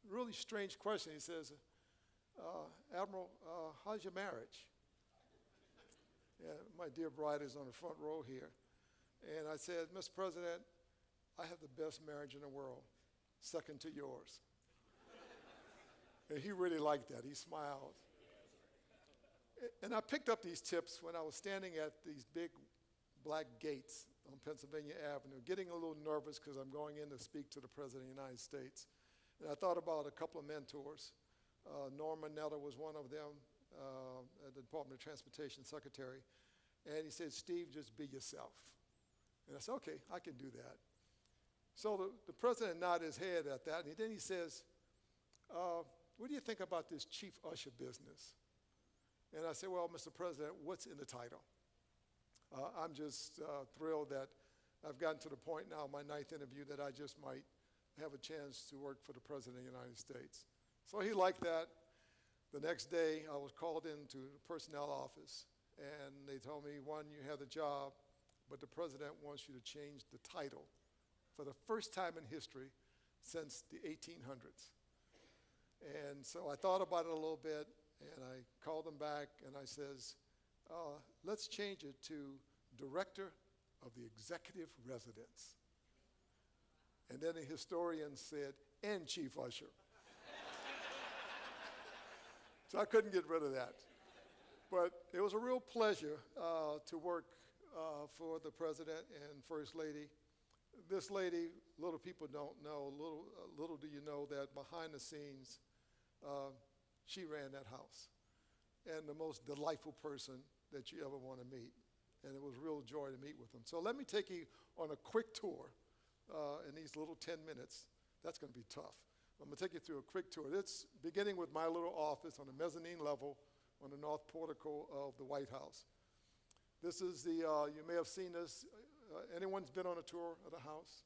really strange question. He says, Admiral, how's your marriage? Yeah, my dear bride is on the front row here. And I said, Mr. President, I have the best marriage in the world, second to yours. And he really liked that. He smiled. And I picked up these tips when I was standing at these big black gates on Pennsylvania Avenue, getting a little nervous because I'm going in to speak to the President of the United States. And I thought about a couple of mentors. Norm Mineta was one of them, at the Department of Transportation Secretary. And he said, Steve, just be yourself. And I said, okay, I can do that. So the president nodded his head at that, and then he says, what do you think about this chief usher business? And I said, well, Mr. President, what's in the title? I'm just thrilled that I've gotten to the point now, my 9th interview, that I just might have a chance to work for the President of the United States. So he liked that. The next day, I was called into the personnel office, and they told me, one, you have the job, but the President wants you to change the title for the first time in history since the 1800s. And so I thought about it a little bit, and I called them back, and I says, let's change it to Director of the Executive Residence. And then the historian said, and Chief Usher. So I couldn't get rid of that. But it was a real pleasure to work for the President and First Lady. This lady, little people don't know, little do you know that behind the scenes, she ran that house. And the most delightful person that you ever want to meet. And it was a real joy to meet with them. So let me take you on a quick tour in these little 10 minutes. That's going to be tough. I'm going to take you through a quick tour. It's beginning with my little office on the mezzanine level on the north portico of the White House. This is the, you may have seen this, anyone's been on a tour of the house?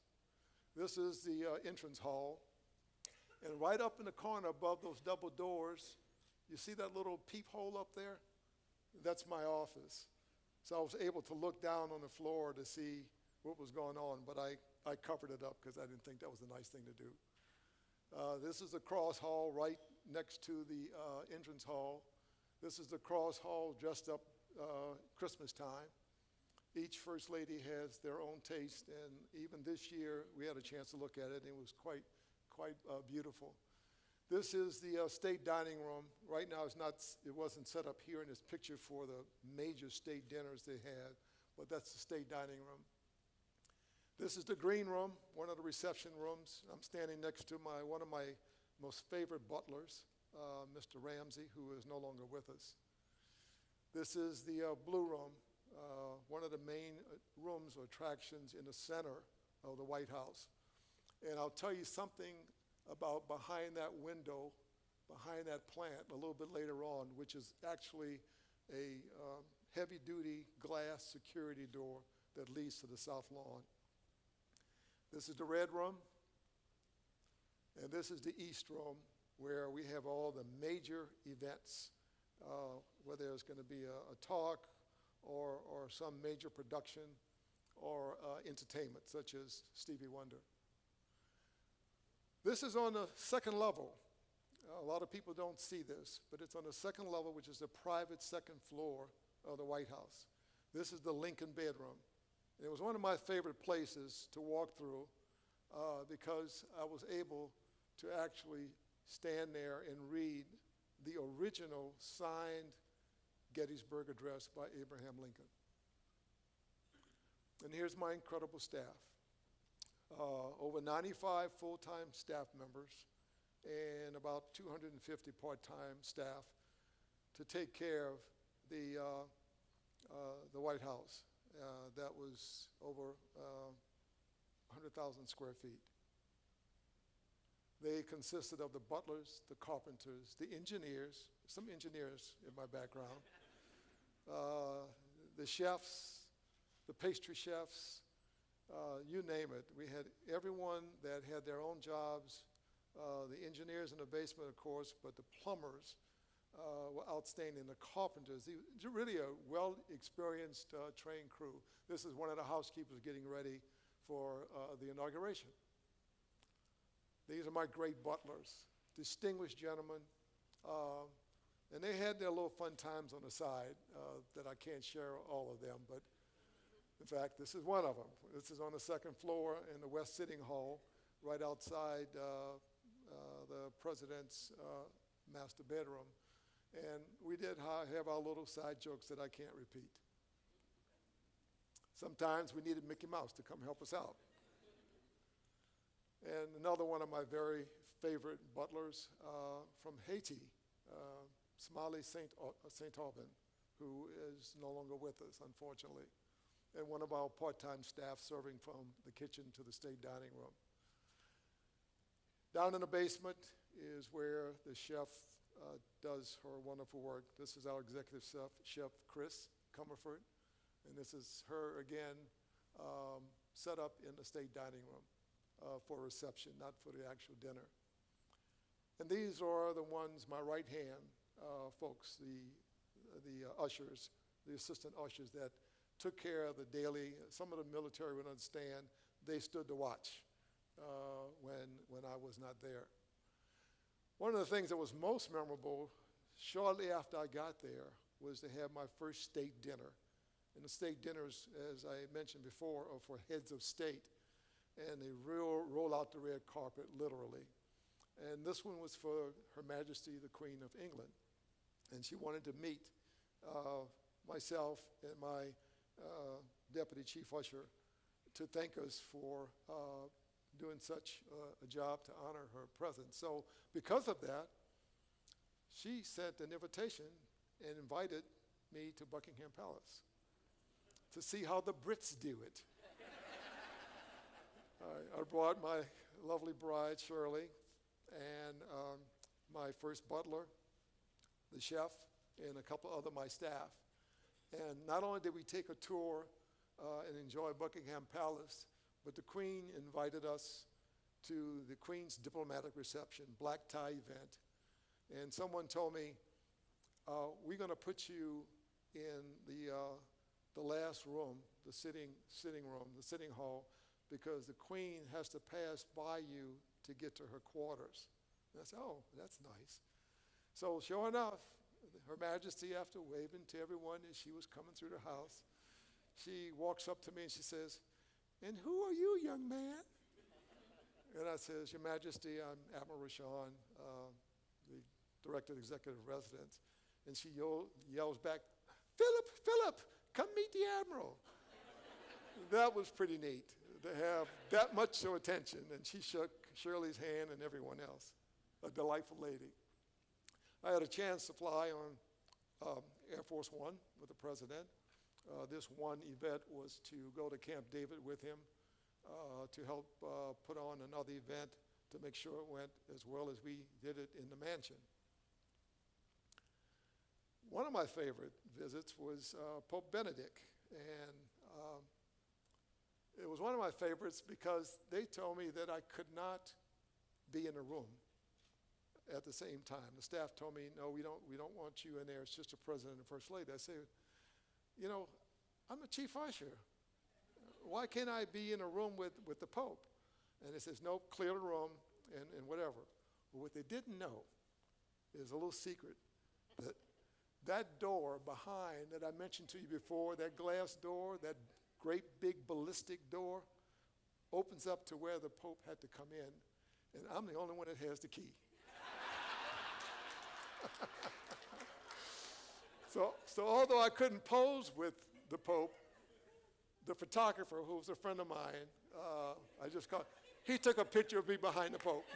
This is the entrance hall. And right up in the corner above those double doors, you see that little peephole up there? That's my office. So I was able to look down on the floor to see what was going on, but I covered it up because I didn't think that was a nice thing to do. This is the cross hall right next to the entrance hall. This is the cross hall dressed up Christmas time. Each First Lady has their own taste, and even this year we had a chance to look at it, and it was quite beautiful. This is the state dining room. Right now it wasn't set up here in this picture for the major state dinners they had, but that's the state dining room. This is the green room, one of the reception rooms. I'm standing next to one of my most favorite butlers, Mr. Ramsey, who is no longer with us. This is the blue room, one of the main rooms or attractions in the center of the White House. And I'll tell you something about behind that window, behind that plant a little bit later on, which is actually a heavy-duty glass security door that leads to the South Lawn. This is the red room, and this is the east room, where we have all the major events, whether there's going to be a talk or some major production or entertainment, such as Stevie Wonder. This is on the second level. A lot of people don't see this, but it's on the second level, which is the private second floor of the White House. This is the Lincoln bedroom. And it was one of my favorite places to walk through because I was able to actually stand there and read the original signed Gettysburg Address by Abraham Lincoln. And here's my incredible staff. Over 95 full-time staff members and about 250 part-time staff to take care of the White House. That was over 100,000 square feet. They consisted of the butlers, the carpenters, the engineers, some engineers in my background, the chefs, the pastry chefs, you name it. We had everyone that had their own jobs, the engineers in the basement, of course, but the plumbers were outstanding, the carpenters. Really a well-experienced, trained crew. This is one of the housekeepers getting ready for the inauguration. These are my great butlers, distinguished gentlemen, and they had their little fun times on the side that I can't share all of them, but in fact, this is one of them. This is on the second floor in the West Sitting Hall, right outside the president's master bedroom. And we did have our little side jokes that I can't repeat. Sometimes we needed Mickey Mouse to come help us out. And another one of my very favorite butlers from Haiti, Smiley Saint Aubin, who is no longer with us, unfortunately, and one of our part-time staff serving from the kitchen to the state dining room. Down in the basement is where the chef does her wonderful work. This is our executive chef, Chris Comerford, and this is her again set up in the state dining room for reception, not for the actual dinner. And these are the ones, my right hand folks, the ushers, the assistant ushers that took care of the daily. Some of the military would understand. They stood to watch when I was not there. One of the things that was most memorable shortly after I got there was to have my first state dinner. And the state dinners, as I mentioned before, are for heads of state. And they roll out the red carpet, literally. And this one was for Her Majesty the Queen of England. And she wanted to meet myself and my deputy chief usher to thank us for doing such a job to honor her presence. So because of that, she sent an invitation and invited me to Buckingham Palace to see how the Brits do it. I brought my lovely bride, Shirley, and my first butler, the chef, and a couple other my staff. And not only did we take a tour and enjoy Buckingham Palace, but the Queen invited us to the Queen's diplomatic reception, black tie event. And someone told me, we're going to put you in the last room, the sitting room, the sitting hall, because the Queen has to pass by you to get to her quarters. And I said, oh, that's nice. So sure enough, Her Majesty, after waving to everyone as she was coming through the house, she walks up to me and she says, and who are you, young man? And I says, Your Majesty, I'm Admiral Rashawn, the Director of Executive Residence. And she yells back, Philip, come meet the Admiral. That was pretty neat to have that much attention. And she shook Shirley's hand and everyone else. A delightful lady. I had a chance to fly on Air Force One with the President. This one event was to go to Camp David with him to help put on another event to make sure it went as well as we did it in the mansion. One of my favorite visits was Pope Benedict, and it was one of my favorites because they told me that I could not be in a room at the same time. The staff told me, no, we don't want you in there. It's just the President and First Lady. I said, you know, I'm the chief usher. Why can't I be in a room with the Pope? And they says, nope, clear the room and whatever. But what they didn't know is a little secret, that door behind that I mentioned to you before, that glass door, that great big ballistic door, opens up to where the Pope had to come in, and I'm the only one that has the key. So although I couldn't pose with the Pope, the photographer, who was a friend of mine, I just called, he took a picture of me behind the Pope.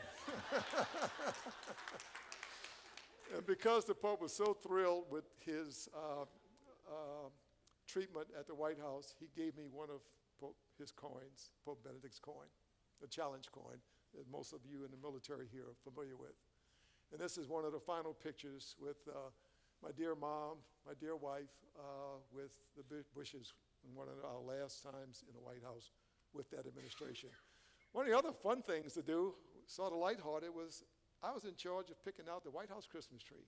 And because the Pope was so thrilled with his treatment at the White House, he gave me one of his coins, Pope Benedict's coin, the challenge coin that most of you in the military here are familiar with. And this is one of the final pictures with my dear mom, my dear wife, with the Bushes one of our last times in the White House with that administration. One of the other fun things to do, sort of lighthearted, was I was in charge of picking out the White House Christmas tree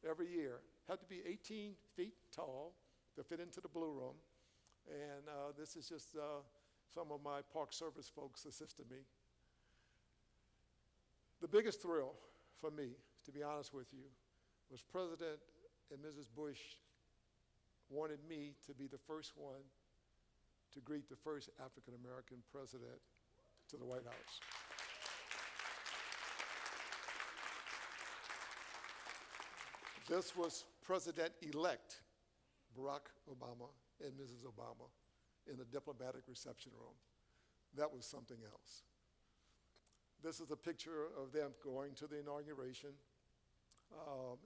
every year. Had to be 18 feet tall to fit into the Blue Room. And this is just some of my Park Service folks assisted me. The biggest thrill for me, to be honest with you, was President and Mrs. Bush wanted me to be the first one to greet the first African-American president to the White House. This was President-elect Barack Obama and Mrs. Obama in the diplomatic reception room. That was something else. This is a picture of them going to the inauguration.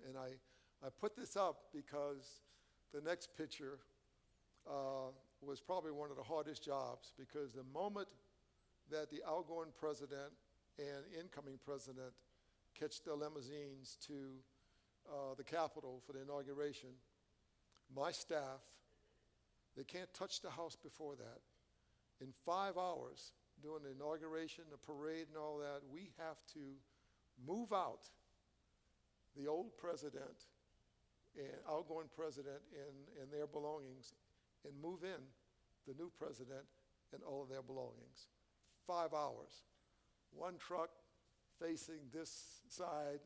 And I put this up because the next picture was probably one of the hardest jobs, because the moment that the outgoing president and incoming president catch their limousines to the Capitol for the inauguration, my staff, they can't touch the house before that. In 5 hours, during the inauguration, the parade and all that, we have to move out the old president and outgoing president and their belongings and move in the new president and all of their belongings. 5 hours. One truck facing this side,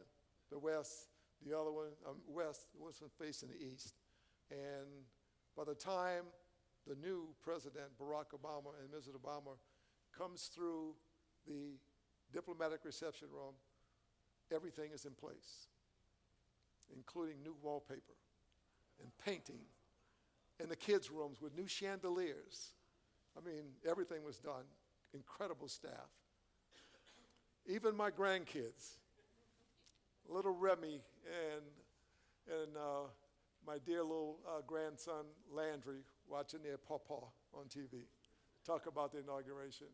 the west, the other one, west, was facing the east. And by the time the new president, Barack Obama and Mrs. Obama, comes through the diplomatic reception room, everything is in place, including new wallpaper and painting, and the kids' rooms with new chandeliers. I mean, everything was done. Incredible staff. Even my grandkids, little Remy and my dear little grandson Landry, watching their pawpaw on TV. Talk about the inauguration.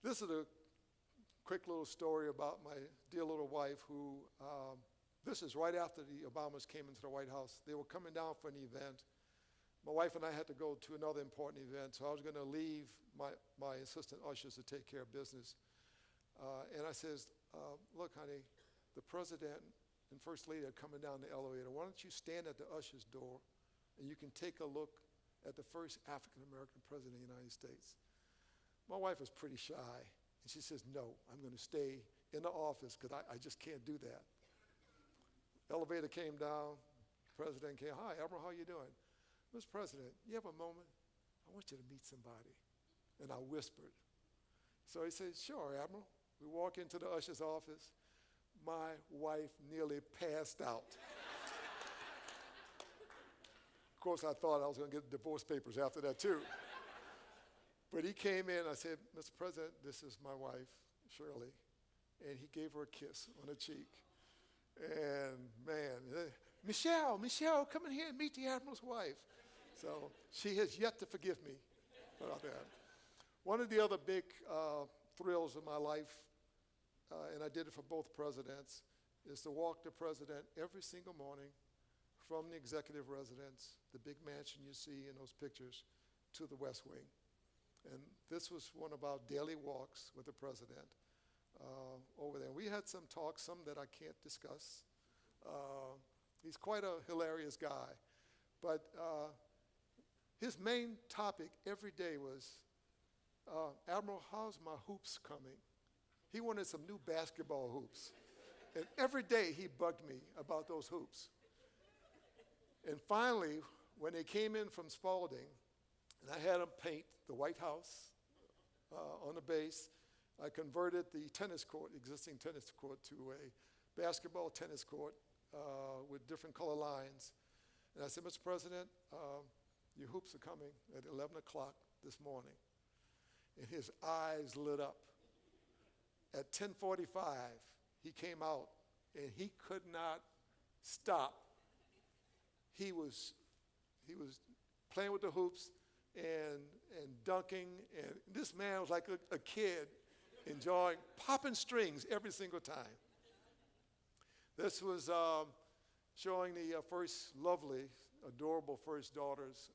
This is a quick little story about my dear little wife who, this is right after the Obamas came into the White House. They were coming down for an event. My wife and I had to go to another important event, so I was going to leave my assistant ushers to take care of business. And I says, look, honey, the president and first lady are coming down the elevator. Why don't you stand at the usher's door and you can take a look at the first African-American president of the United States. My wife is pretty shy, and she says, no, I'm going to stay in the office because I just can't do that. Elevator came down, president came, hi, Admiral, how you doing? Mr. President, you have a moment? I want you to meet somebody. And I whispered. So he said, sure, Admiral. We walk into the usher's office. My wife nearly passed out. Of course, I thought I was going to get divorce papers after that, too. But he came in, I said, Mr. President, this is my wife, Shirley. And he gave her a kiss on the cheek. And man, Michelle, come in here and meet the Admiral's wife. So she has yet to forgive me about that. One of the other big thrills of my life, and I did it for both presidents, is to walk the president every single morning from the executive residence, the big mansion you see in those pictures, to the West Wing. And this was one of our daily walks with the president over there. We had some talks, some that I can't discuss. He's quite a hilarious guy. But his main topic every day was, Admiral, how's my hoops coming? He wanted some new basketball hoops. And every day he bugged me about those hoops. And finally, when they came in from Spalding, and I had them paint the White House on the base, I converted the tennis court, existing tennis court, to a basketball tennis court with different color lines. And I said, Mr. President, your hoops are coming at 11 o'clock this morning. And his eyes lit up. At 10:45, he came out, and he could not stop. He was playing with the hoops and dunking, and this man was like a kid enjoying popping strings every single time. This was showing the first lovely adorable first daughters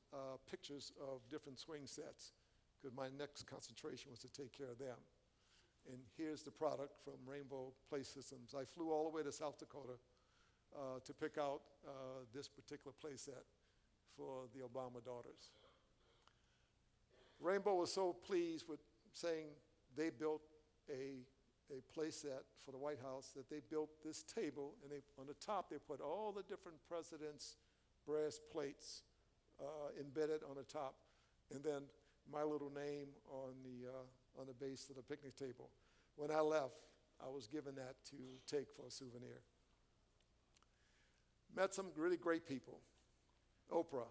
pictures of different swing sets, because my next concentration was to take care of them. And here's the product from Rainbow Play Systems. I flew all the way to South Dakota to pick out this particular play set for the Obama daughters. Rainbow was so pleased with saying they built a play set for the White House that they built this table, and on the top they put all the different presidents' brass plates embedded on the top, and then my little name on the base of the picnic table. When I left, I was given that to take for a souvenir. Met some really great people. Oprah,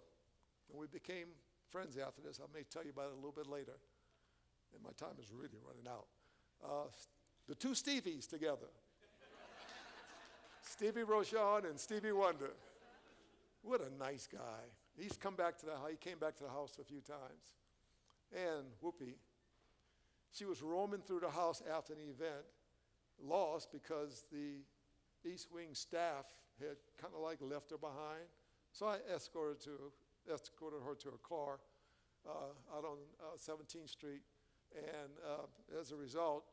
and we became friends after this. I may tell you about it a little bit later, and my time is really running out. The two Stevies together. Stevie Rochon and Stevie Wonder. What a nice guy. He came back to the house a few times. And Whoopi, she was roaming through the house after the event, lost because the East Wing staff had kind of like left her behind. So I escorted her to a car out on 17th Street. And as a result,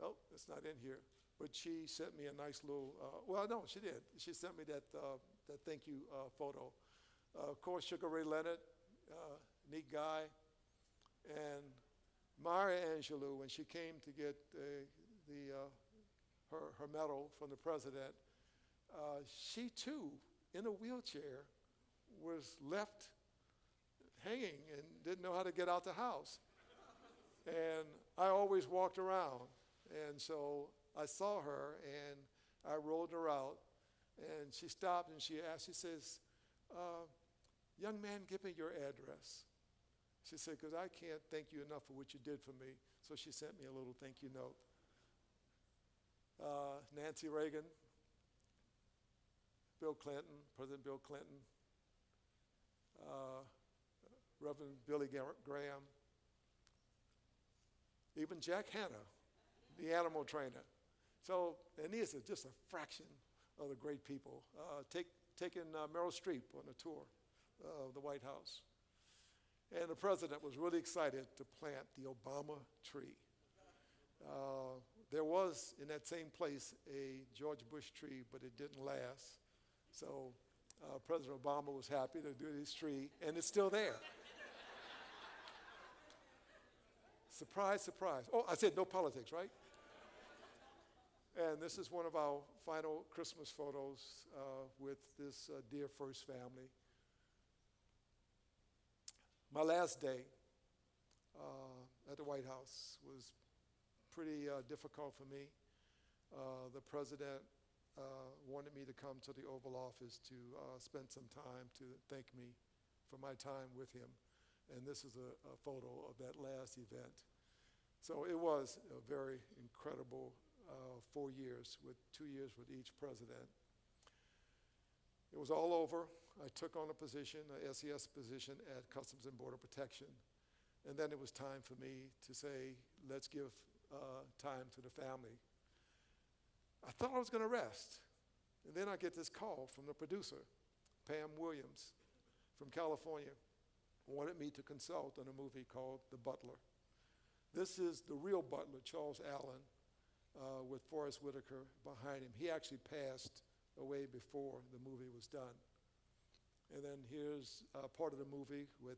oh, it's not in here, but she sent me a nice little, well, no, she did. She sent me that thank you photo. Of course, Sugar Ray Leonard, neat guy. And Maya Angelou, when she came to get her medal from the president, she too, in a wheelchair, was left hanging and didn't know how to get out the house. And I always walked around. And so I saw her, and I rolled her out. And she stopped, and she asked, she says, young man, give me your address. She said, because I can't thank you enough for what you did for me. So she sent me a little thank you note. Nancy Reagan, Bill Clinton, President Bill Clinton, Reverend Billy Graham, even Jack Hanna, the animal trainer. So, and these are just a fraction of the great people. Taking Meryl Streep on a tour of the White House. And the president was really excited to plant the Obama tree. There was, in that same place, a George Bush tree, but it didn't last. So President Obama was happy to do his tree, and it's still there. Surprise, surprise. Oh, I said no politics, right? And this is one of our final Christmas photos with this dear first family. My last day at the White House was pretty difficult for me. The president wanted me to come to the Oval Office to spend some time to thank me for my time with him. And this is a photo of that last event. So it was a very incredible 4 years, with 2 years with each president. It was all over. I took on a position, a SES position at Customs and Border Protection. And then it was time for me to say, let's give time to the family. I thought I was going to rest. And then I get this call from the producer, Pam Williams from California, wanted me to consult on a movie called The Butler. This is the real butler, Charles Allen, with Forrest Whitaker behind him. He actually passed away before the movie was done. And then here's part of the movie with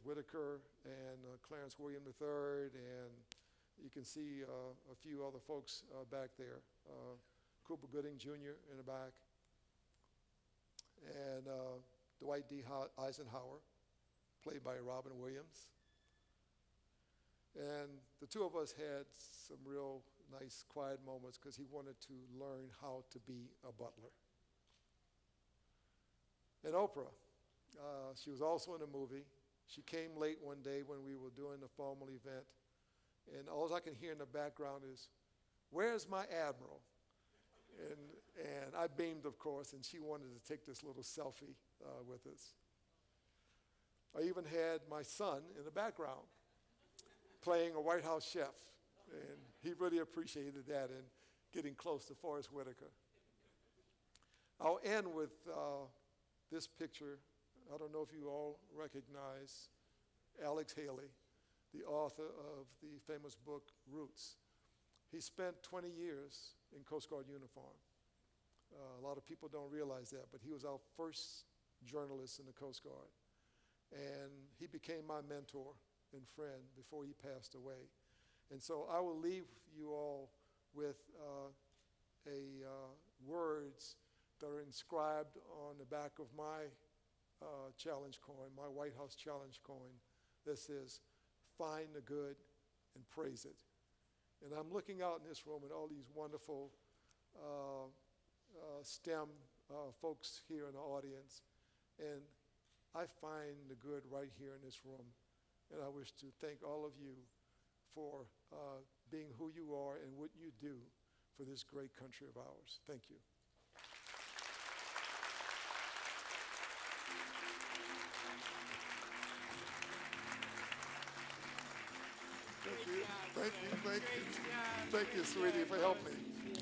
Whitaker and Clarence William III, and you can see a few other folks back there. Cooper Gooding Jr. in the back, and Dwight D. Eisenhower, played by Robin Williams. And the two of us had some real nice, quiet moments because he wanted to learn how to be a butler. And Oprah, she was also in the movie. She came late one day when we were doing the formal event, and all I can hear in the background is, "Where's my admiral?" And I beamed, of course, and she wanted to take this little selfie with us. I even had my son in the background playing a White House chef, and he really appreciated that and getting close to Forrest Whitaker. I'll end with this picture, I don't know if you all recognize Alex Haley, the author of the famous book Roots. He spent 20 years in Coast Guard uniform. A lot of people don't realize that, but he was our first journalist in the Coast Guard. And he became my mentor and friend before he passed away. And so I will leave you all with words that are inscribed on the back of my challenge coin, my White House challenge coin, that says, "Find the good and praise it." And I'm looking out in this room at all these wonderful STEM folks here in the audience, and I find the good right here in this room. And I wish to thank all of you for being who you are and what you do for this great country of ours. Thank you. Thank you, thank you, thank you. Thank you, sweetie, for helping me.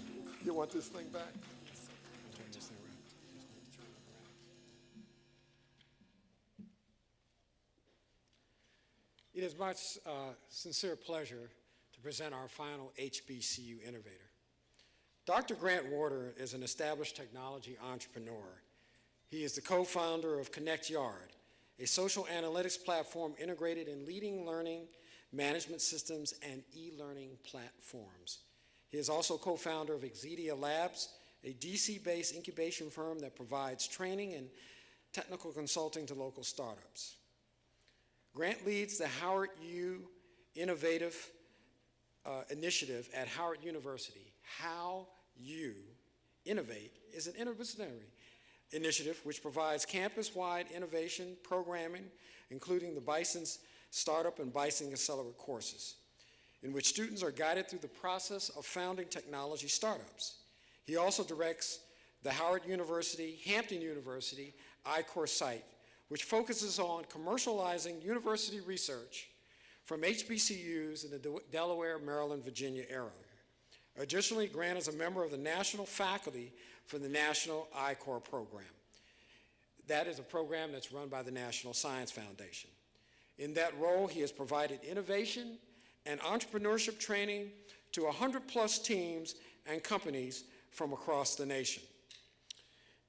You want this thing back? It is my sincere pleasure to present our final HBCU innovator. Dr. Grant Warder is an established technology entrepreneur. He is the co-founder of Connect Yard, a social analytics platform integrated in leading learning management systems and e-learning platforms. He is also co-founder of Exedia Labs, a DC-based incubation firm that provides training and technical consulting to local startups. Grant leads the Howard U Innovative Initiative at Howard University. How You Innovate is an interdisciplinary initiative which provides campus-wide innovation programming, including the Bison's Startup and Bison Accelerate courses, in which students are guided through the process of founding technology startups. He also directs the Howard University, Hampton University I-Course site, which focuses on commercializing university research from HBCUs in the Delaware, Maryland, Virginia area. Additionally, Grant is a member of the national faculty for the National I-Core program. That is a program that's run by the National Science Foundation. In that role, he has provided innovation and entrepreneurship training to 100+ teams and companies from across the nation.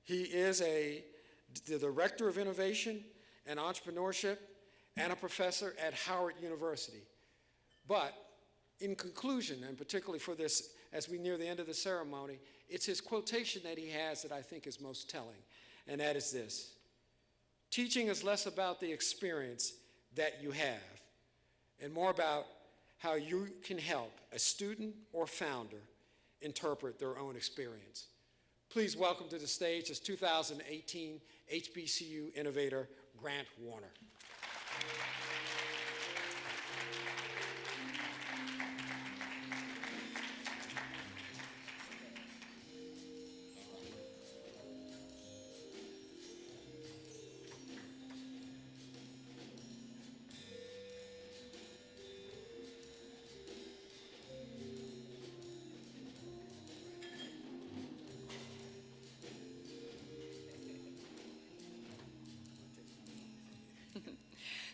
He is the Director of Innovation and Entrepreneurship and a professor at Howard University. But in conclusion, and particularly for this, as we near the end of the ceremony, it's his quotation that he has that I think is most telling, and that is this: teaching is less about the experience that you have and more about how you can help a student or founder interpret their own experience. Please welcome to the stage this 2018 HBCU Innovator, Grant Warner.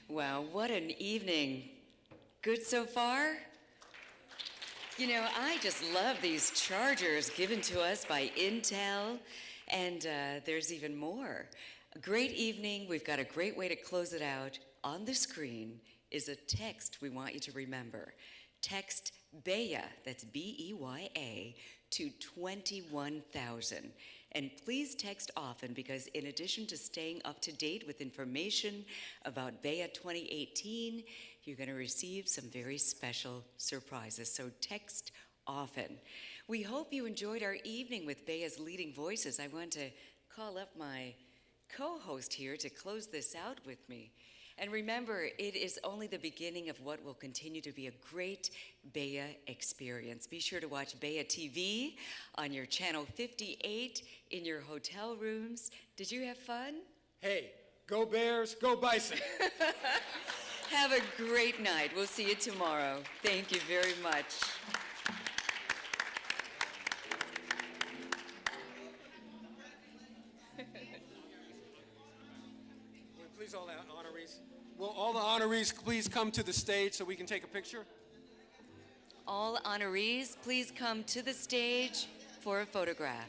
Wow, what an evening. Good so far? You know, I just love these chargers given to us by Intel, and there's even more. A great evening. We've got a great way to close it out. On the screen is a text we want you to remember. Text BEYA, that's B-E-Y-A, to 21,000. And please text often, because in addition to staying up to date with information about BEYA 2018, you're going to receive some very special surprises. So text often. We hope you enjoyed our evening with BEYA's leading voices. I want to call up my co-host here to close this out with me. And remember, it is only the beginning of what will continue to be a great BEYA experience. Be sure to watch BEYA TV on your channel 58 in your hotel rooms. Did you have fun? Hey, go Bears, go Bison. Have a great night. We'll see you tomorrow. Thank you very much. Please, all the honorees. Will all the honorees please come to the stage so we can take a picture? All honorees, please come to the stage for a photograph.